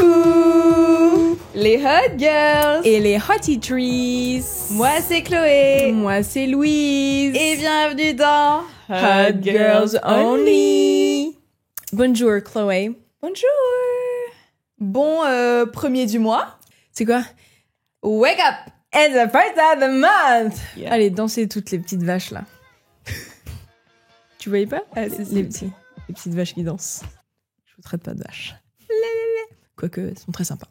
Coucou les Hot Girls et les Hottie Trees. Moi c'est Chloé. Moi c'est Louise. Et bienvenue dans Hot Girls Only. Bonjour Chloé. Bonjour. Bon premier du mois. C'est quoi? Wake up! It's the first of the month. Yeah. Allez, dansez toutes les petites vaches là. Tu voyais pas? Si. Les petites vaches qui dansent. Je vous traite pas de vaches. Quoique, elles sont très sympas.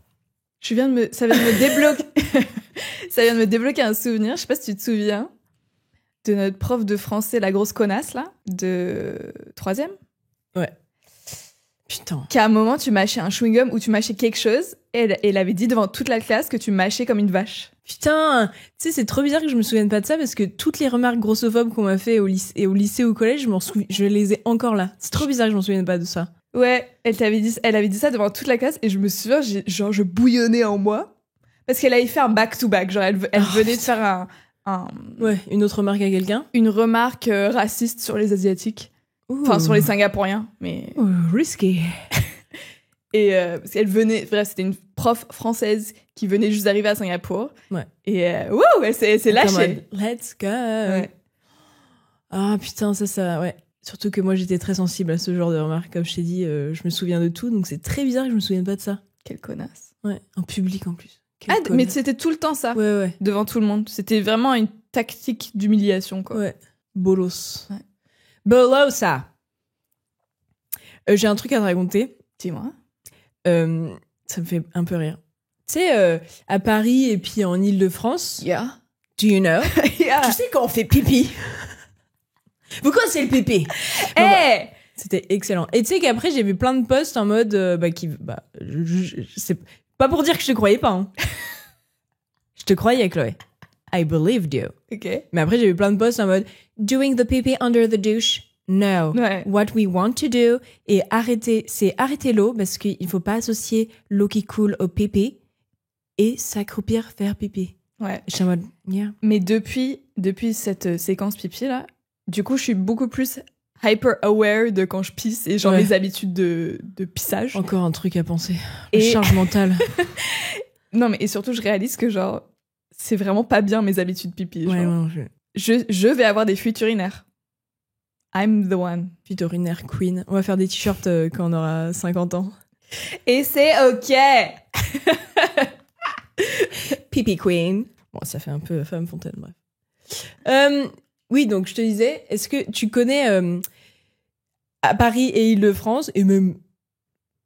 Ça vient de me débloquer. Ça vient de me débloquer un souvenir. Je sais pas si tu te souviens de notre prof de français, la grosse connasse là, de 3e. Ouais. Putain. Qu'à un moment tu mâchais un chewing-gum ou tu mâchais quelque chose et elle avait dit devant toute la classe que tu mâchais comme une vache. Putain, tu sais, c'est trop bizarre que je me souvienne pas de ça parce que toutes les remarques grossophobes qu'on m'a fait au lycée ou au collège, je les ai encore là. C'est trop bizarre que je m'en souvienne pas de ça. Ouais, elle avait dit ça devant toute la classe et je me souviens, je bouillonnais en moi parce qu'elle avait fait un back-to-back. Genre, elle venait de faire Ouais, une autre remarque à quelqu'un. une remarque raciste sur les Asiatiques. Enfin, sur les Singapouriens, mais... Risky. Et parce qu'elle venait... Bref, c'était une prof française qui venait juste d'arriver à Singapour. Ouais. Et wouh, elle s'est lâchée. Let's go. Ouais. Ah putain, ça, ouais. Surtout que moi, j'étais très sensible à ce genre de remarques. Comme je t'ai dit, je me souviens de tout, donc c'est très bizarre que je me souvienne pas de ça. Quelle connasse. Ouais, en public en plus. Ah, mais c'était tout le temps ça, Ouais. devant tout le monde. C'était vraiment une tactique d'humiliation, quoi. Ouais. Bolos. Ouais. Bolosa. J'ai un truc à te raconter. Dis-moi. Ça me fait un peu rire. Tu sais, à Paris et puis en Île-de-France, Yeah. do you know? Yeah. Tu sais quand on fait pipi? Pourquoi c'est le pipi? Hey! C'était excellent. Et tu sais qu'après, j'ai vu plein de posts en mode... c'est pas pour dire que je te croyais pas. Hein. Je te croyais, Chloé. I believed you. Ok. Mais après, j'ai vu plein de posts en mode « Doing the pipi under the douche? No. Ouais. What we want to do est arrêter l'eau parce qu'il faut pas associer l'eau qui coule au pipi et s'accroupir faire pipi. » Ouais. Je suis en mode « Yeah. » Mais depuis cette séquence pipi là, du coup, je suis beaucoup plus hyper aware de quand je pisse et genre Ouais. mes habitudes de pissage. Encore un truc à penser. La Et- charge mentale. Non, mais et surtout, je réalise que genre, c'est vraiment pas bien mes habitudes pipi. Ouais, genre. non, Je vais avoir des fuites urinaires. I'm the one. Fuite urinaire queen. On va faire des t-shirts quand on aura 50 ans. Et c'est ok. Pipi queen. Bon, ça fait un peu femme fontaine, bref. Oui, donc je te disais, est-ce que tu connais à Paris et Île-de-France, et même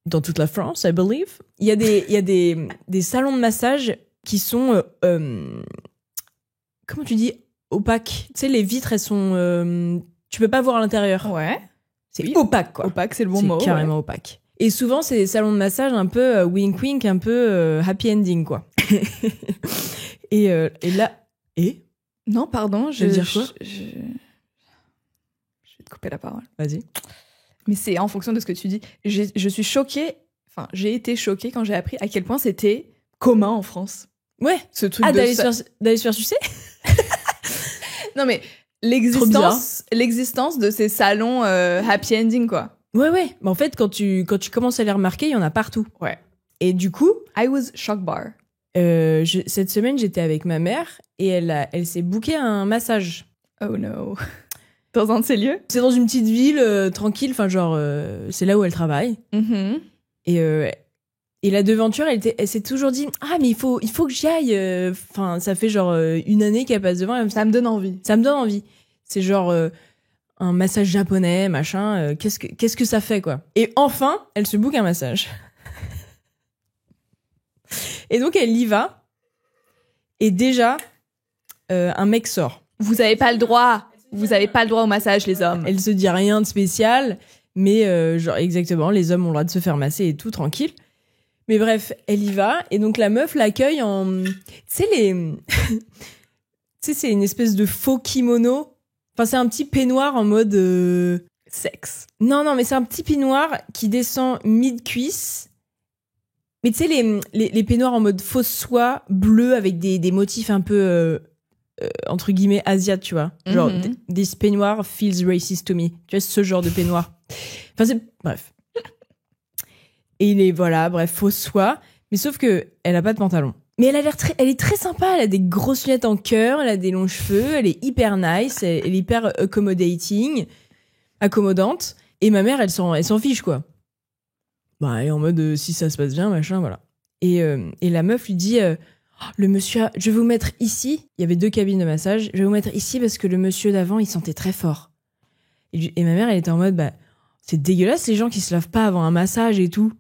dans toute la France, I believe, il y a des salons de massage qui sont, comment tu dis, opaques. Tu sais, les vitres, elles sont... tu peux pas voir à l'intérieur. Ouais. C'est Oui. opaque, quoi. Opaque, c'est le bon C'est mot. carrément opaque. Et souvent, c'est des salons de massage un peu wink-wink, un peu happy ending, quoi. et là... Et Non, pardon. Tu veux dire quoi je vais te couper la parole. Vas-y. Mais c'est en fonction de ce que tu dis. Je suis choquée. Enfin, j'ai été choquée quand j'ai appris à quel point c'était commun en France. Ouais. Ce truc Ah, de d'aller se faire sucer? Non, mais bizarre. l'existence de ces salons happy ending, quoi. Ouais. Mais en fait, quand tu commences à les remarquer, il y en a partout. Ouais. Et du coup, I was shock bar. cette semaine, j'étais avec ma mère et elle s'est booké un massage. Oh no. Dans un de ces lieux? C'est dans une petite ville tranquille, enfin genre, c'est là où elle travaille. Mm-hmm. Et la devanture, elle s'est toujours dit « Ah, mais il faut que j'y aille. » Enfin, ça fait genre une année qu'elle passe devant. Ça me donne envie. Ça me donne envie. C'est genre un massage japonais, machin. Qu'est-ce que ça fait, quoi. Et enfin, elle se book un massage. Et donc, elle y va. Et déjà, un mec sort. Vous avez pas le droit. Vous avez pas le droit au massage, les hommes. Elle se dit rien de spécial, mais genre exactement, les hommes ont le droit de se faire masser et tout, tranquille. Mais bref, elle y va. Et donc, la meuf l'accueille en... Tu sais, tu sais, c'est une espèce de faux kimono. Enfin, c'est un petit peignoir en mode... Sexe. Non, mais c'est un petit peignoir qui descend mid-cuisse Mais tu sais, les peignoirs en mode fausse soie, bleu, avec des motifs un peu, entre guillemets, asiates, tu vois. Genre, this peignoir feels racist to me. Tu vois, ce genre de peignoir. Enfin, c'est... Bref. Et il est, voilà, bref, fausse soie. Mais sauf que elle a pas de pantalon. Mais elle est très sympa. Elle a des grosses lunettes en cœur, elle a des longs cheveux, elle est hyper nice, elle est hyper accommodante. Et ma mère, elle s'en fiche, quoi. Bah, elle est en mode, si ça se passe bien, machin, voilà. Et la meuf lui dit, le monsieur, je vais vous mettre ici. Il y avait 2 cabines de massage. Je vais vous mettre ici parce que le monsieur d'avant, il sentait très fort. Et ma mère, elle était en mode, bah, c'est dégueulasse les gens qui se lavent pas avant un massage et tout.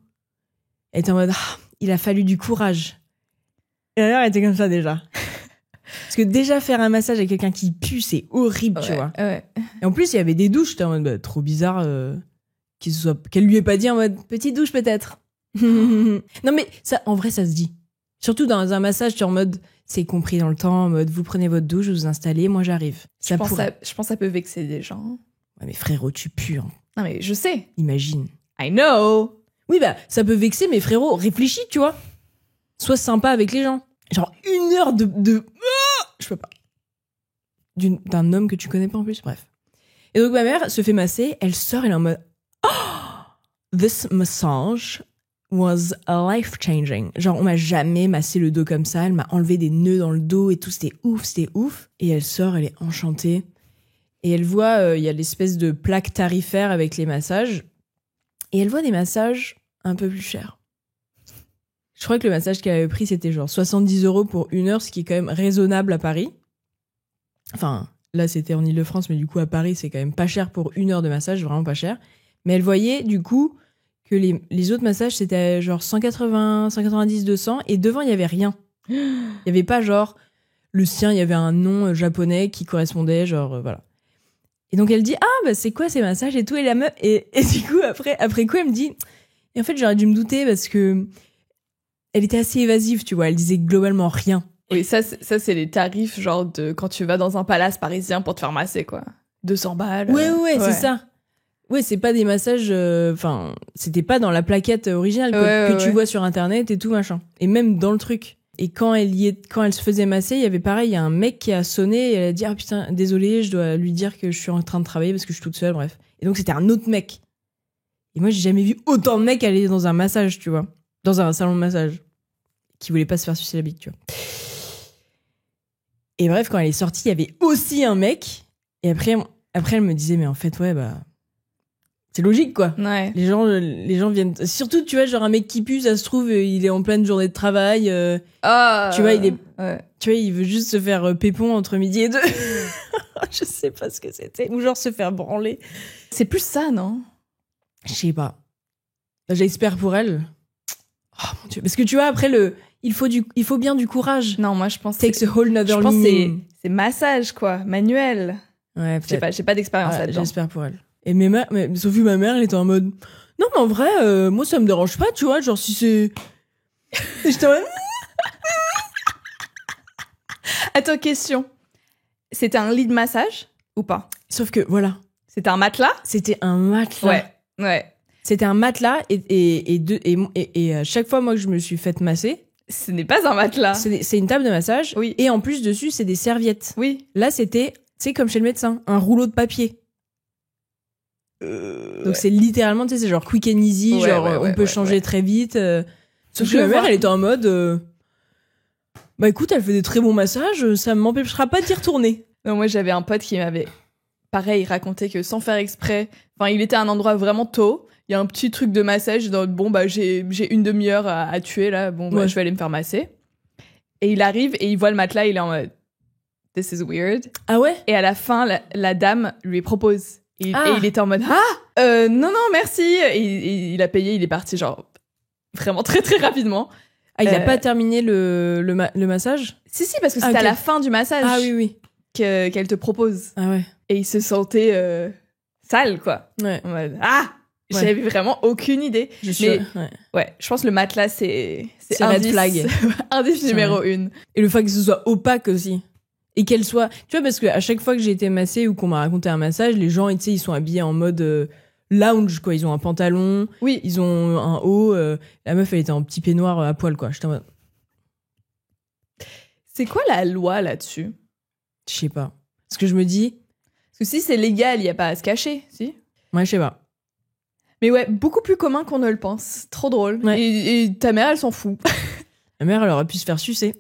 Elle était en mode, il a fallu du courage. Et ma mère, elle était comme ça déjà. Parce que déjà faire un massage avec quelqu'un qui pue, c'est horrible, tu vois. Ouais. Et en plus, il y avait des douches. J'étais en mode, bah, trop bizarre qu'elle lui ait pas dit en mode, petite douche peut-être. Non mais ça, en vrai, ça se dit. Surtout dans un massage, tu es en mode, c'est compris dans le temps, en mode, vous prenez votre douche, vous vous installez, moi j'arrive. Je pense que ça peut vexer des gens. Ouais, mais frérot, tu pues. Hein. Non mais je sais. Imagine. I know. Oui, bah, ça peut vexer, mais frérot, réfléchis, tu vois. Sois sympa avec les gens. Genre, 1 heure de... Je peux pas. D'un homme que tu connais pas en plus, bref. Et donc, ma mère se fait masser, elle sort, elle est en mode... Oh, this massage was life-changing. Genre, on m'a jamais massé le dos comme ça, elle m'a enlevé des nœuds dans le dos et tout, c'était ouf. Et elle sort, elle est enchantée. Et elle voit, il y a l'espèce de plaque tarifaire avec les massages. Et elle voit des massages un peu plus chers. Je crois que le massage qu'elle avait pris, c'était genre 70 € pour 1 heure, ce qui est quand même raisonnable à Paris. Enfin, là, c'était en Ile-de-France, mais du coup, à Paris, c'est quand même pas cher pour 1 heure de massage, vraiment pas cher. Mais elle voyait, du coup, que les autres massages, c'était genre 180, 190, 200, et devant, il y avait rien. Il y avait pas genre, le sien, il y avait un nom japonais qui correspondait, genre, voilà. Et donc, elle dit, bah, c'est quoi ces massages et tout, et la meuf, et du coup, après quoi, elle me dit, et en fait, j'aurais dû me douter parce que elle était assez évasive, tu vois, elle disait globalement rien. Oui, ça c'est les tarifs, genre, de quand tu vas dans un palace parisien pour te faire masser, quoi. 200 balles. Ouais, c'est ça. Ouais, c'est pas des massages... Enfin, c'était pas dans la plaquette originale que tu vois sur Internet et tout, machin. Et même dans le truc. Et quand elle se faisait masser, il y avait pareil, il y a un mec qui a sonné et elle a dit « Ah putain, désolé, je dois lui dire que je suis en train de travailler parce que je suis toute seule, bref. » Et donc, c'était un autre mec. Et moi, j'ai jamais vu autant de mecs aller dans un massage, tu vois. Dans un salon de massage. Qui voulait pas se faire sucer la bite, tu vois. Et bref, quand elle est sortie, il y avait aussi un mec. Et après, elle me disait « Mais en fait, ouais, bah... » C'est logique, quoi. Ouais. Les gens viennent... Surtout, tu vois, genre un mec qui pue, ça se trouve, il est en pleine journée de travail. Tu vois, tu vois, il veut juste se faire pépon entre midi et 2. Je sais pas ce que c'était. Ou genre se faire branler. C'est plus ça, non? Je sais pas. J'espère pour elle. Oh mon Dieu. Parce que tu vois, après, il faut bien du courage. Non, moi, je pense Takes a whole nother meaning. Je pense c'est massage, quoi. Manuel. Ouais, peut-être. J'ai pas d'expérience là-dedans. J'espère pour elle. Et sauf que ma mère, elle était en mode, non, mais en vrai, moi, ça me dérange pas, tu vois, genre, si c'est... Et j'étais en mode... Attends, question. C'était un lit de massage ou pas? Sauf que, voilà. C'était un matelas? C'était un matelas. Ouais. C'était un matelas et à chaque fois, moi, que je me suis faite masser... Ce n'est pas un matelas. C'est une table de massage. Oui. Et en plus, dessus, c'est des serviettes. Oui. Là, c'était, tu sais, comme chez le médecin, un rouleau de papier. Donc c'est littéralement, tu sais, c'est genre quick and easy, on peut changer très vite. Sauf que ma mère, elle était en mode, bah écoute, elle fait des très bons massages, ça m'empêchera pas d'y retourner. Non, moi j'avais un pote qui m'avait, pareil, raconté que sans faire exprès, enfin il était à un endroit vraiment tôt, il y a un petit truc de massage, bon bah j'ai 1 demi-heure à tuer là, bon bah je vais aller me faire masser. Et il arrive et il voit le matelas, il est en mode, this is weird. Ah ouais? Et à la fin, la dame lui propose. Et il était en mode non merci, et il a payé, il est parti genre vraiment très très rapidement. Il a pas terminé le massage? Si parce que c'était à la fin du massage. Ah oui qu'elle te propose. Ah ouais. Et il se sentait sale, quoi. Ouais. En mode j'avais vraiment aucune idée. Je pense que le matelas c'est red flag. Indice numéro 1. Et le fait que ce soit opaque aussi. Et qu'elle soit... Tu vois, parce qu'à chaque fois que j'ai été massée ou qu'on m'a raconté un massage, les gens, tu sais, ils sont habillés en mode... lounge, quoi. Ils ont un pantalon, Oui. ils ont un haut. La meuf, elle était en petit peignoir à poil, quoi. J'étais en mode, C'est quoi la loi là-dessus? je sais pas. Parce que je me dis, Parce que si c'est légal, il n'y a pas à se cacher, si? ouais, je sais pas. Mais ouais, beaucoup plus commun qu'on ne le pense. Trop drôle. Ouais. Et ta mère, elle s'en fout. Ma mère, elle aurait pu se faire sucer.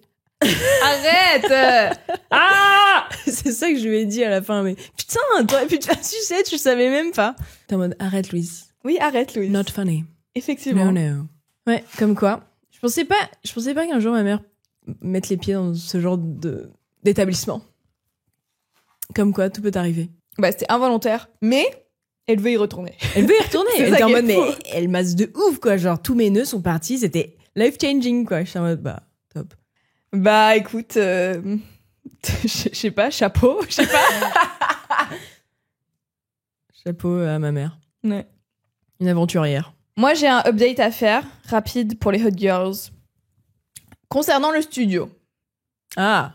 Arrête. Ah! C'est ça que je lui ai dit à la fin. Mais putain, t'aurais pu te faire sucer, tu savais même pas. T'es en mode, arrête, Louise. Oui, arrête, Louise. Not funny. Effectivement. No. Ouais, comme quoi. Je pensais pas qu'un jour ma mère mette les pieds dans ce genre d'établissement. Comme quoi, tout peut arriver. Bah, c'était involontaire, mais elle veut y retourner. Elle veut y retourner. C'est Elle ça était en qui est mode, mais fou. elle masse de ouf, quoi. Genre, tous mes nœuds sont partis. C'était life-changing, quoi. Je suis en mode, bah, top. Bah, écoute, je sais pas, chapeau, je sais pas. Chapeau à ma mère. Ouais. Une aventurière. Moi, j'ai un update à faire, rapide, pour les Hot Girls. Concernant le studio. Ah.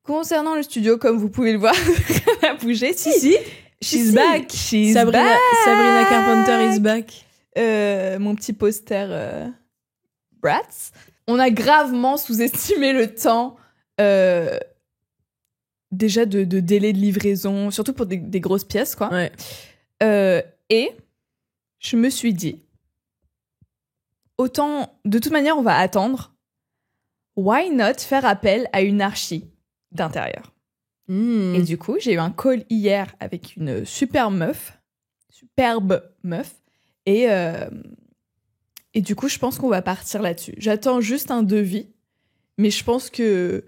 Concernant le studio, comme vous pouvez le voir, rien n'a bougé. Si. She's back. She's Sabrina, back. Sabrina Carpenter is back. Mon petit poster Bratz. On a gravement sous-estimé le temps déjà de délai de livraison, surtout pour des grosses pièces, quoi. Ouais. Et je me suis dit, autant, de toute manière, on va attendre. Why not faire appel à une archi d'intérieur? Mmh. Et du coup, j'ai eu un call hier avec une superbe meuf. Et du coup, je pense qu'on va partir là-dessus. J'attends juste un devis, mais je pense que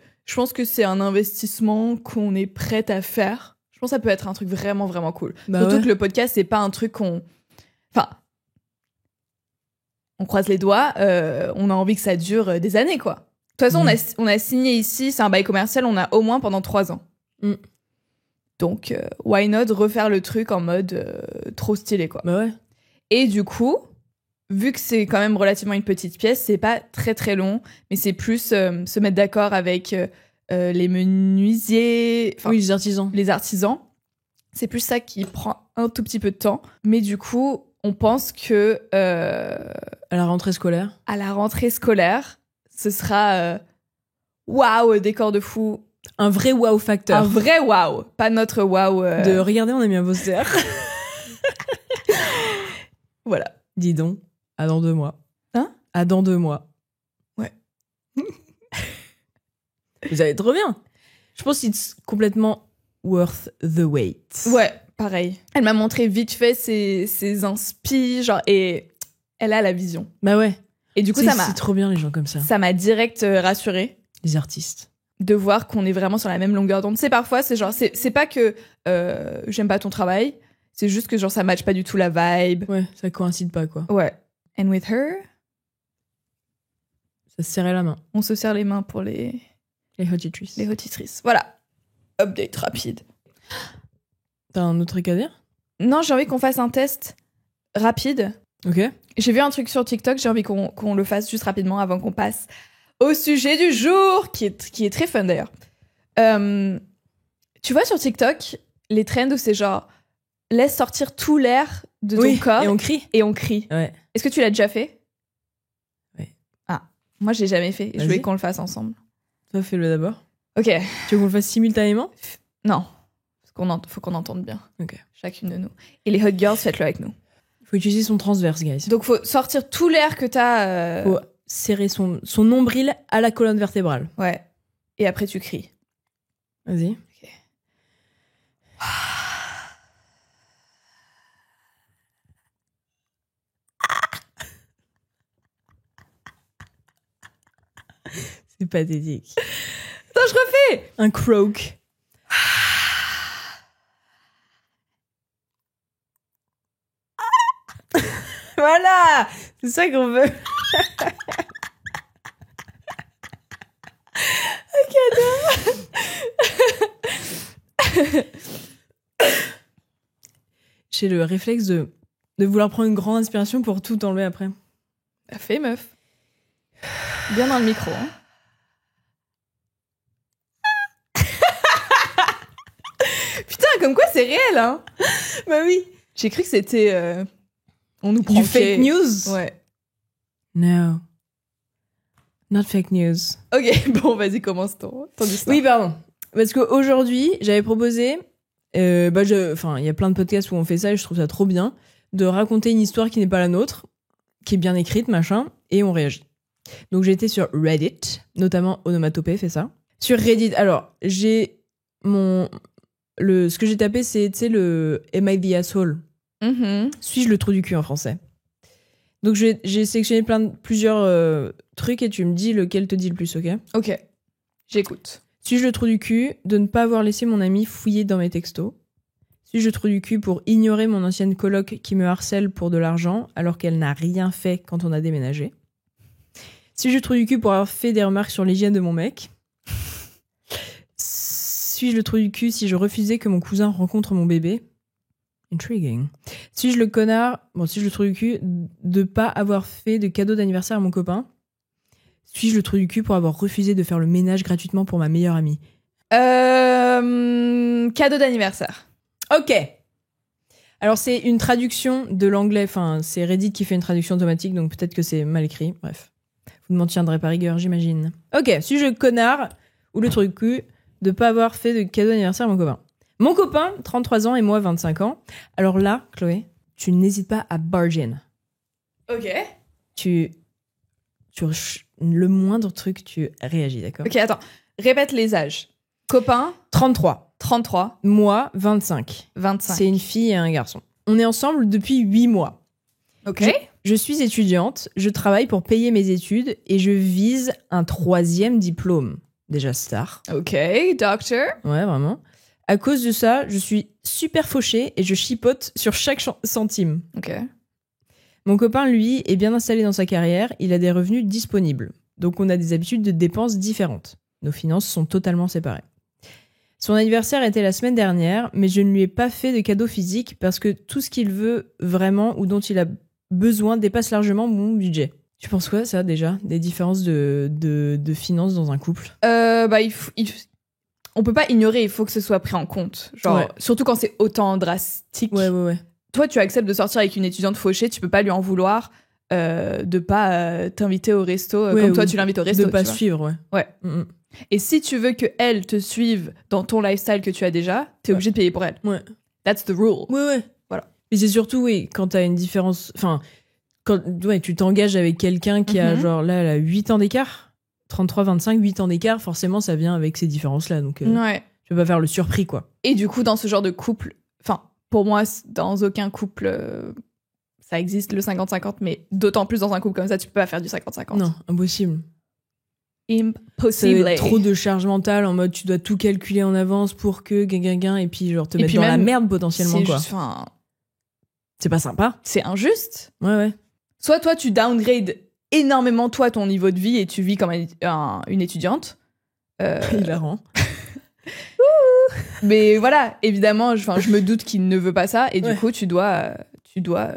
c'est un investissement qu'on est prête à faire. Je pense que ça peut être un truc vraiment, vraiment cool. Bah Surtout ouais. que le podcast, c'est pas un truc Enfin, on croise les doigts, on a envie que ça dure des années, quoi. De toute façon, on a signé ici, c'est un bail commercial, on a au moins pendant 3 ans. Mm. Donc, why not refaire le truc en mode trop stylé, quoi. Bah ouais. Et du coup, vu que c'est quand même relativement une petite pièce, c'est pas très très long, mais c'est plus se mettre d'accord avec les menuisiers, Oui, les artisans. les artisans. C'est plus ça qui prend un tout petit peu de temps. Mais du coup, on pense que À la rentrée scolaire. à la rentrée scolaire, ce sera waouh, décor de fou. Un vrai wow factor. Un vrai waouh, pas notre waouh. De regarder, on a mis un poster. Voilà. Dis donc. À dans 2 mois. Hein? À dans 2 mois. Ouais. Vous allez trop bien. Je pense que c'est complètement worth the wait. Ouais, pareil. Elle m'a montré vite fait ses inspi, genre, et elle a la vision. Bah ouais. Et du coup, C'est trop bien les gens comme ça. ça m'a direct rassurée Les artistes. de voir qu'on est vraiment sur la même longueur d'onde. Tu sais, parfois, c'est genre, c'est pas que j'aime pas ton travail, c'est juste que genre ça matche pas du tout la vibe. Ouais, ça coïncide pas quoi. Ouais. And with her, Ça se serrait la main. on se serre les mains pour les Les hot hotitrices. Voilà. Update rapide. T'as un autre truc à dire? Non, j'ai envie qu'on fasse un test rapide. Ok. J'ai vu un truc sur TikTok, j'ai envie qu'on le fasse juste rapidement avant qu'on passe au sujet du jour, qui est très fun d'ailleurs. Tu vois sur TikTok, les trends où c'est genre laisse sortir tout l'air de ton corps Et on crie. et on crie. Ouais. Est-ce que tu l'as déjà fait? Ouais. Ah, moi je l'ai jamais fait et je Vas-y. voulais qu'on le fasse ensemble. Toi, fais-le d'abord. Ok, Tu veux qu'on le fasse simultanément? non, faut qu'on entende bien, Ok. chacune de nous. Et les hot girls, faites-le avec nous. Faut utiliser son transverse, guys. Donc faut sortir tout l'air que t'as. Faut serrer son nombril à la colonne vertébrale. Ouais. Et après tu cries. Vas-y. C'est pathétique. Attends, je refais. Un croak. Voilà. C'est ça qu'on veut. J'ai le réflexe de vouloir prendre une grande inspiration pour tout enlever après. Bah, fais meuf. Bien dans le micro. Hein. Putain, comme quoi c'est réel, hein. Bah oui. J'ai cru que c'était On nous prend Du fake news? Ouais. No. Not fake news. Ok, bon, vas-y, commence ton histoire. Oui, pardon. Parce qu'aujourd'hui, j'avais proposé, il y a plein de podcasts où on fait ça et je trouve ça trop bien, de raconter une histoire qui n'est pas la nôtre, qui est bien écrite, machin, et on réagit. Donc j'ai été sur Reddit, notamment Onomatopée fait ça. Sur Reddit, alors, ce que j'ai tapé, c'est, tu sais, le Am I the asshole? Suis-je le trou du cul en français? Donc j'ai sélectionné plusieurs trucs et tu me dis lequel te dit le plus, ok? Ok, j'écoute. Suis-je le trou du cul de ne pas avoir laissé mon ami fouiller dans mes textos? Suis-je le trou du cul pour ignorer mon ancienne coloc qui me harcèle pour de l'argent alors qu'elle n'a rien fait quand on a déménagé? Suis-je le trou du cul pour avoir fait des remarques sur l'hygiène de mon mec? Suis-je le trou du cul si je refusais que mon cousin rencontre mon bébé? Intriguing. Suis-je le trou du cul de pas avoir fait de cadeau d'anniversaire à mon copain? Suis-je le trou du cul pour avoir refusé de faire le ménage gratuitement pour ma meilleure amie? Cadeau d'anniversaire. Ok. Alors c'est une traduction de l'anglais, enfin c'est Reddit qui fait une traduction automatique, donc peut-être que c'est mal écrit, bref. Vous ne m'en tiendrez pas rigueur, j'imagine. Ok, suis-je le connard ou le trou du cul de pas avoir fait de cadeau d'anniversaire à mon copain? Mon copain, 33 ans et moi, 25 ans. Alors là, Chloé, tu n'hésites pas à barge in. Ok. Le moindre truc, tu réagis, d'accord? Ok, attends. Répète les âges. Copain, 33. 33. Moi, 25. 25. C'est une fille et un garçon. On est ensemble depuis 8 mois. Ok. Je suis étudiante, je travaille pour payer mes études et je vise un 3e diplôme. Déjà star. Ok, doctor. Ouais, vraiment. À cause de ça, je suis super fauchée et je chipote sur chaque centime. Ok. Mon copain, lui, est bien installé dans sa carrière, il a des revenus disponibles. Donc on a des habitudes de dépenses différentes. Nos finances sont totalement séparées. Son anniversaire était la semaine dernière, mais je ne lui ai pas fait de cadeau physique parce que tout ce qu'il veut vraiment ou dont il a besoin dépasse largement mon budget. Tu penses quoi, ça, déjà? Des différences de finances dans un couple? On peut pas ignorer, il faut que ce soit pris en compte. Genre, ouais. Surtout quand c'est autant drastique. Ouais. Toi, tu acceptes de sortir avec une étudiante fauchée, tu peux pas lui en vouloir de pas t'inviter au resto comme toi tu l'invites au resto. De pas suivre, ouais. Mm-hmm. Et si tu veux qu'elle te suive dans ton lifestyle que tu as déjà, t'es obligé de payer pour elle. Ouais. That's the rule. Ouais. Voilà. Et c'est surtout, quand t'as une différence... Enfin, quand tu t'engages avec quelqu'un qui a genre, là, elle a 8 ans d'écart, 33, 25, 8 ans d'écart, forcément, ça vient avec ces différences-là. Donc, ouais. Tu peux pas faire le surpris, quoi. Et du coup, dans ce genre de couple... Enfin, pour moi, dans aucun couple... ça existe, le 50-50, mais d'autant plus dans un couple comme ça, tu peux pas faire du 50-50. Non, impossible. Impossible. C'est trop de charge mentale en mode tu dois tout calculer en avance pour que gain et puis genre te mettre dans la merde potentiellement, quoi. C'est pas sympa. C'est injuste. Ouais. Soit toi, tu downgrades énormément ton niveau de vie et tu vis comme une étudiante. Hilarant. Mais voilà, évidemment, je me doute qu'il ne veut pas ça et du coup, tu dois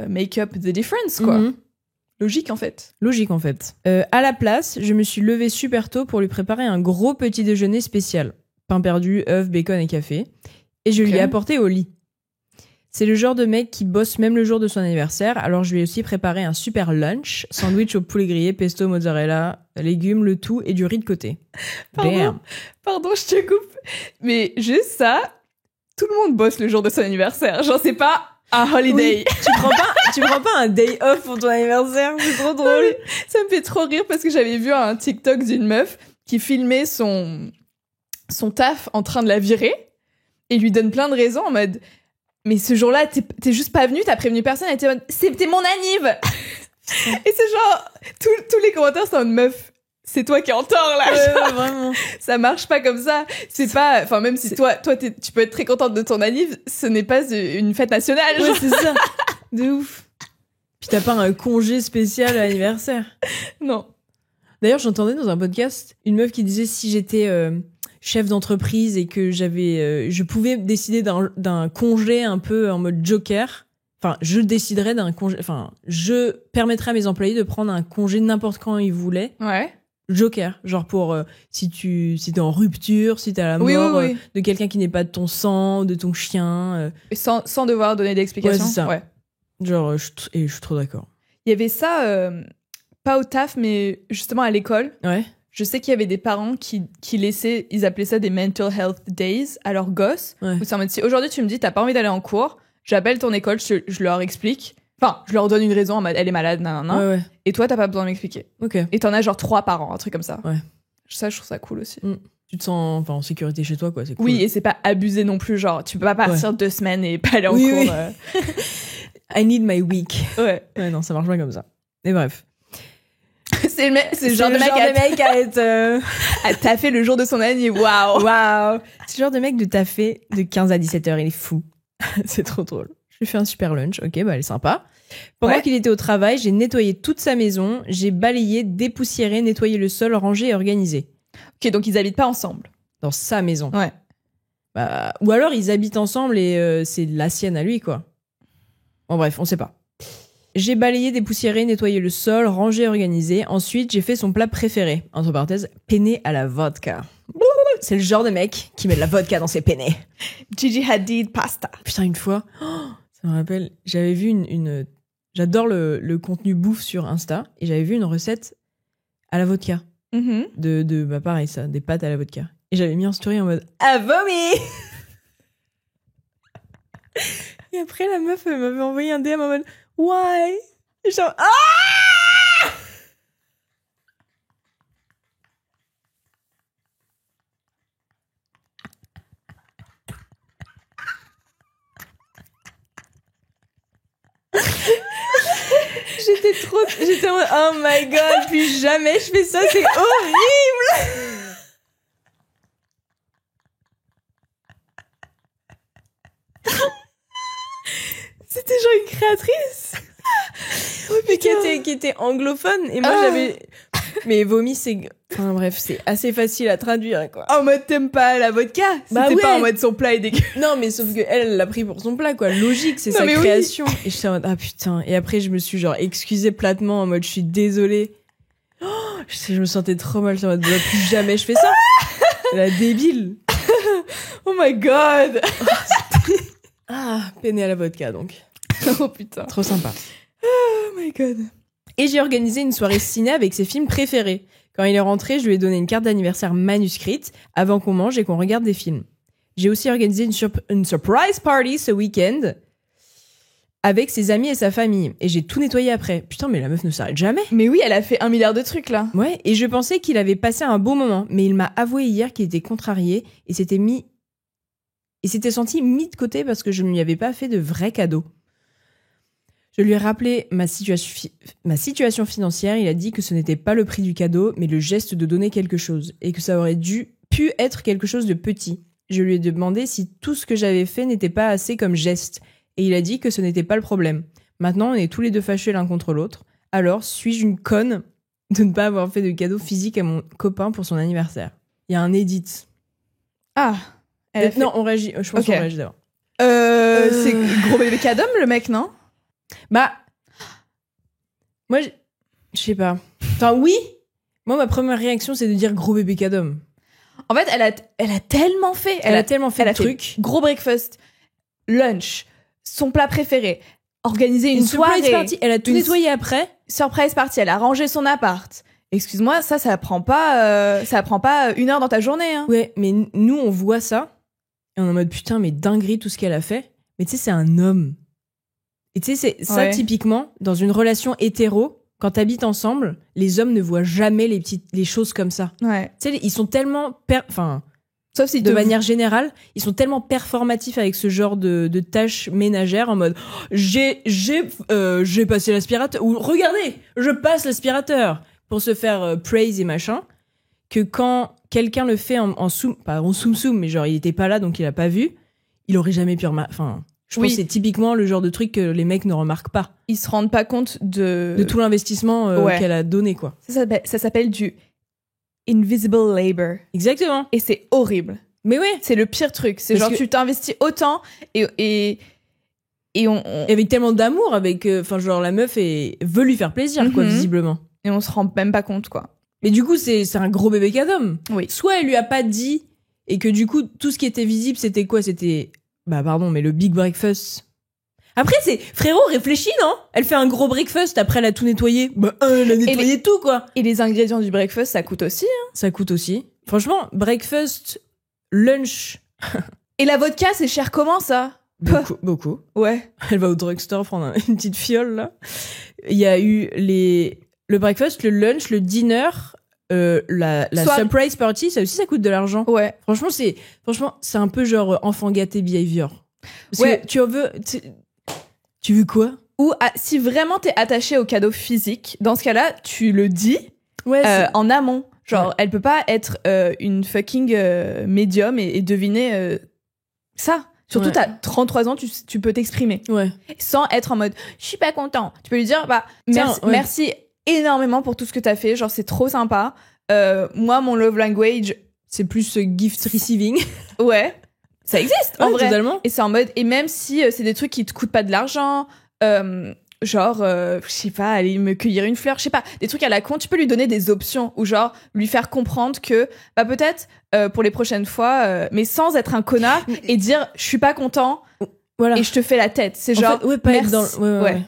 make up the difference, quoi. Mm-hmm. Logique, en fait. À la place, je me suis levée super tôt pour lui préparer un gros petit déjeuner spécial. Pain perdu, œufs, bacon et café. Et je lui ai apporté au lit. C'est le genre de mec qui bosse même le jour de son anniversaire, alors je lui ai aussi préparé un super lunch, sandwich au poulet grillé, pesto, mozzarella, légumes, le tout et du riz de côté. Pardon, je te coupe. Mais juste ça, tout le monde bosse le jour de son anniversaire. Genre, c'est pas un holiday. Oui, tu prends pas un day off pour ton anniversaire, c'est trop drôle. Ça me fait trop rire parce que j'avais vu un TikTok d'une meuf qui filmait son taf en train de la virer et lui donne plein de raisons en mode mais ce jour-là t'es juste pas venu, t'as prévenu personne, et t'es en mode c'était mon anniv. Et c'est genre tous les commentaires sont en mode meuf, c'est toi qui es en tort là. Ouais, vraiment. Ça marche pas comme ça. C'est pas, enfin même si toi tu peux être très contente de ton anniv, ce n'est pas une fête nationale. Ouais, c'est ça. De ouf. Puis t'as pas un congé spécial à l'anniversaire. Non. D'ailleurs, j'entendais dans un podcast une meuf qui disait si j'étais chef d'entreprise et que je pouvais décider d'un congé un peu en mode Joker. Enfin, je déciderais d'un congé. Enfin, je permettrais à mes employés de prendre un congé n'importe quand ils voulaient. Ouais. Joker, genre pour si t'es en rupture, si t'as la mort de quelqu'un qui n'est pas de ton sang, de ton chien. Sans devoir donner d'explications. Ouais, c'est ça. Ouais. Genre, je suis trop d'accord. Il y avait ça, pas au taf, mais justement à l'école. Ouais. Je sais qu'il y avait des parents qui laissaient, ils appelaient ça des mental health days à leurs gosses. Ouais. Où c'est en mode, si aujourd'hui tu me dis t'as pas envie d'aller en cours, j'appelle ton école, je leur explique. Enfin, je leur donne une raison en mode elle est malade, nanana. Ouais. Et toi t'as pas besoin de m'expliquer. Ok. Et t'en as genre 3 par an, un truc comme ça. Ouais. Ça, je trouve ça cool aussi. Tu te sens en sécurité chez toi, quoi. C'est cool. Oui, et c'est pas abusé non plus, genre tu peux pas partir 2 semaines et pas aller en cours. Oui. I need my week. Ouais. Ouais, non, ça marche pas comme ça. Mais bref. C'est le genre de mec à être... à taffer le jour de son année. Waouh. Waouh. C'est le genre de mec de taffer de 15 à 17h. Il est fou. C'est trop drôle. Je lui fais un super lunch. Ok, bah elle est sympa. Pendant qu'il était au travail, j'ai nettoyé toute sa maison. J'ai balayé, dépoussiéré, nettoyé le sol, rangé et organisé. Ok, donc ils habitent pas ensemble. Dans sa maison. Ouais. Bah, ou alors ils habitent ensemble et c'est la sienne à lui, quoi. Bon bref, on sait pas. J'ai balayé, dépoussiéré, nettoyé le sol, rangé et organisé. Ensuite, j'ai fait son plat préféré. Entre parenthèses, penne à la vodka. C'est le genre de mec qui met de la vodka dans ses penne. Gigi Hadid pasta. Putain, une fois, ça me rappelle, j'avais vu une... J'adore le contenu bouffe sur Insta. Et j'avais vu une recette à la vodka. Bah pareil, ça, des pâtes à la vodka. Et j'avais mis en story en mode « Ah, vomi !» Et après, la meuf elle m'avait envoyé un DM en mode « Why ?» Et genre « Ah !» J'étais en mode « Oh my god, plus jamais je fais ça, c'est horrible !» C'était genre une créatrice mais qui était anglophone et moi j'avais mais vomi c'est enfin bref c'est assez facile à traduire quoi. En mode t'aimes pas la vodka. Bah C'était ouais. pas en mode son plat est dégueu. Non mais sauf que elle l'a pris pour son plat quoi, logique, c'est sa création. Oui. Et j'étais en mode ah putain, et après je me suis genre excusée platement en mode je suis désolée. Je me sentais trop mal, j'étais en mode plus jamais je fais ça. La débile. Oh my god. Penne à la vodka donc. Oh putain. Trop sympa. Oh my god. Et j'ai organisé une soirée ciné avec ses films préférés. Quand il est rentré, je lui ai donné une carte d'anniversaire manuscrite avant qu'on mange et qu'on regarde des films. J'ai aussi organisé une surprise party ce week-end avec ses amis et sa famille. Et j'ai tout nettoyé après. Putain, mais la meuf ne s'arrête jamais. Mais oui, elle a fait 1 milliard de trucs là. Ouais, et je pensais qu'il avait passé un beau moment. Mais il m'a avoué hier qu'il était contrarié et s'était senti mis de côté parce que je ne lui avais pas fait de vrais cadeaux. Je lui ai rappelé ma situation financière. Il a dit que ce n'était pas le prix du cadeau, mais le geste de donner quelque chose, et que ça aurait pu être quelque chose de petit. Je lui ai demandé si tout ce que j'avais fait n'était pas assez comme geste, et il a dit que ce n'était pas le problème. Maintenant, on est tous les deux fâchés l'un contre l'autre. Alors, suis-je une conne de ne pas avoir fait de cadeau physique à mon copain pour son anniversaire ? Il y a un edit. Non, on réagit. Je pense qu'on réagit d'abord. C'est gros bébé cadom, le mec, non ? Bah, moi, je sais pas. Enfin, oui. Moi, ma première réaction, c'est de dire gros bébé cadom. En fait, elle a tellement fait. Elle a tellement fait de trucs. Gros breakfast, lunch, son plat préféré, organiser une soirée. Surprise party. Elle a tout nettoyé après. Surprise party. Elle a rangé son appart. Excuse-moi, ça prend pas 1 heure dans ta journée. Hein. Ouais, mais nous, on voit ça. Et on est en mode putain, mais dinguerie tout ce qu'elle a fait. Mais tu sais, c'est un homme. Et tu sais, c'est ça, typiquement, dans une relation hétéro, quand t'habites ensemble, les hommes ne voient jamais les choses comme ça. Ouais. Tu sais, ils sont tellement... Sauf si de manière générale, ils sont tellement performatifs avec ce genre de tâches ménagères en mode j'ai passé l'aspirateur, ou regardez, je passe l'aspirateur, pour se faire praise et machin, que quand quelqu'un le fait en soum-soum, mais genre il était pas là donc il a pas vu, il aurait jamais pu remarquer. Enfin, je pense que c'est typiquement le genre de truc que les mecs ne remarquent pas. Ils se rendent pas compte de tout l'investissement qu'elle a donné, quoi. Ça s'appelle du invisible labor. Exactement. Et c'est horrible. Mais ouais. C'est le pire truc. C'est genre tu t'investis autant et avec tellement d'amour, genre la meuf veut lui faire plaisir, quoi, visiblement. Et on se rend même pas compte, quoi. Mais du coup, c'est un gros bébé cadom. Oui. Soit elle lui a pas dit, et que du coup, tout ce qui était visible, c'était quoi ? C'était, mais le big breakfast. Après, c'est frérot, réfléchis, non? Elle fait un gros breakfast, après elle a tout nettoyé. Bah, elle a nettoyé tout, quoi. Et les ingrédients du breakfast, ça coûte aussi, hein. Ça coûte aussi. Franchement, breakfast, lunch. Et la vodka, c'est cher comment, ça? Beaucoup. Ouais. Elle va au drugstore prendre une petite fiole, là. Il y a eu le breakfast, le lunch, le dinner, la surprise party, ça aussi, ça coûte de l'argent. Ouais. Franchement, c'est un peu genre enfant gâté behavior. Parce que tu veux quoi? Ou si vraiment t'es attaché au cadeau physique, dans ce cas-là, tu le dis en amont. Genre, elle peut pas être une fucking médium et deviner ça. Surtout, t'as 33 ans, tu peux t'exprimer. Ouais. Sans être en mode, je suis pas content. Tu peux lui dire, merci énormément pour tout ce que t'as fait. Genre, c'est trop sympa. Moi, mon love language, c'est plus gift receiving. Ouais. Ça existe, en vrai. Totalement. Et c'est en mode, et même si c'est des trucs qui te coûtent pas de l'argent, genre, je sais pas, aller me cueillir une fleur, je sais pas, des trucs à la con, tu peux lui donner des options ou genre lui faire comprendre que, peut-être pour les prochaines fois, mais sans être un connard et dire je suis pas content, voilà. Et je te fais la tête. C'est genre, merci.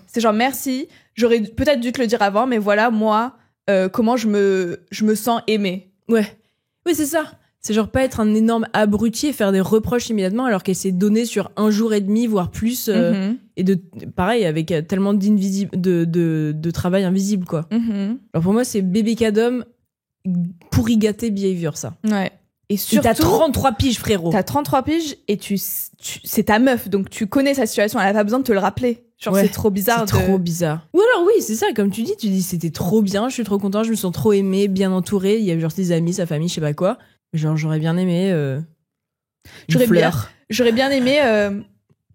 C'est genre merci. J'aurais peut-être dû te le dire avant, mais voilà moi comment je me sens aimée. Ouais, oui c'est ça. C'est genre pas être un énorme abruti et faire des reproches immédiatement alors qu'elle s'est donnée sur 1 jour et demi, voire plus. Et pareil, avec tellement de travail invisible, quoi. Alors pour moi, c'est bébé cadom pourri gâté behavior, ça. Ouais. Et surtout, t'as 33 piges, frérot. T'as 33 piges et c'est ta meuf, donc tu connais sa situation, elle a pas besoin de te le rappeler. Genre, c'est trop bizarre. C'est trop bizarre. Ou alors, oui, c'est ça, comme tu dis, c'était trop bien, je suis trop content, je me sens trop aimée, bien entourée. Il y a genre ses amis, sa famille, je sais pas quoi. Genre, j'aurais bien aimé J'aurais bien aimé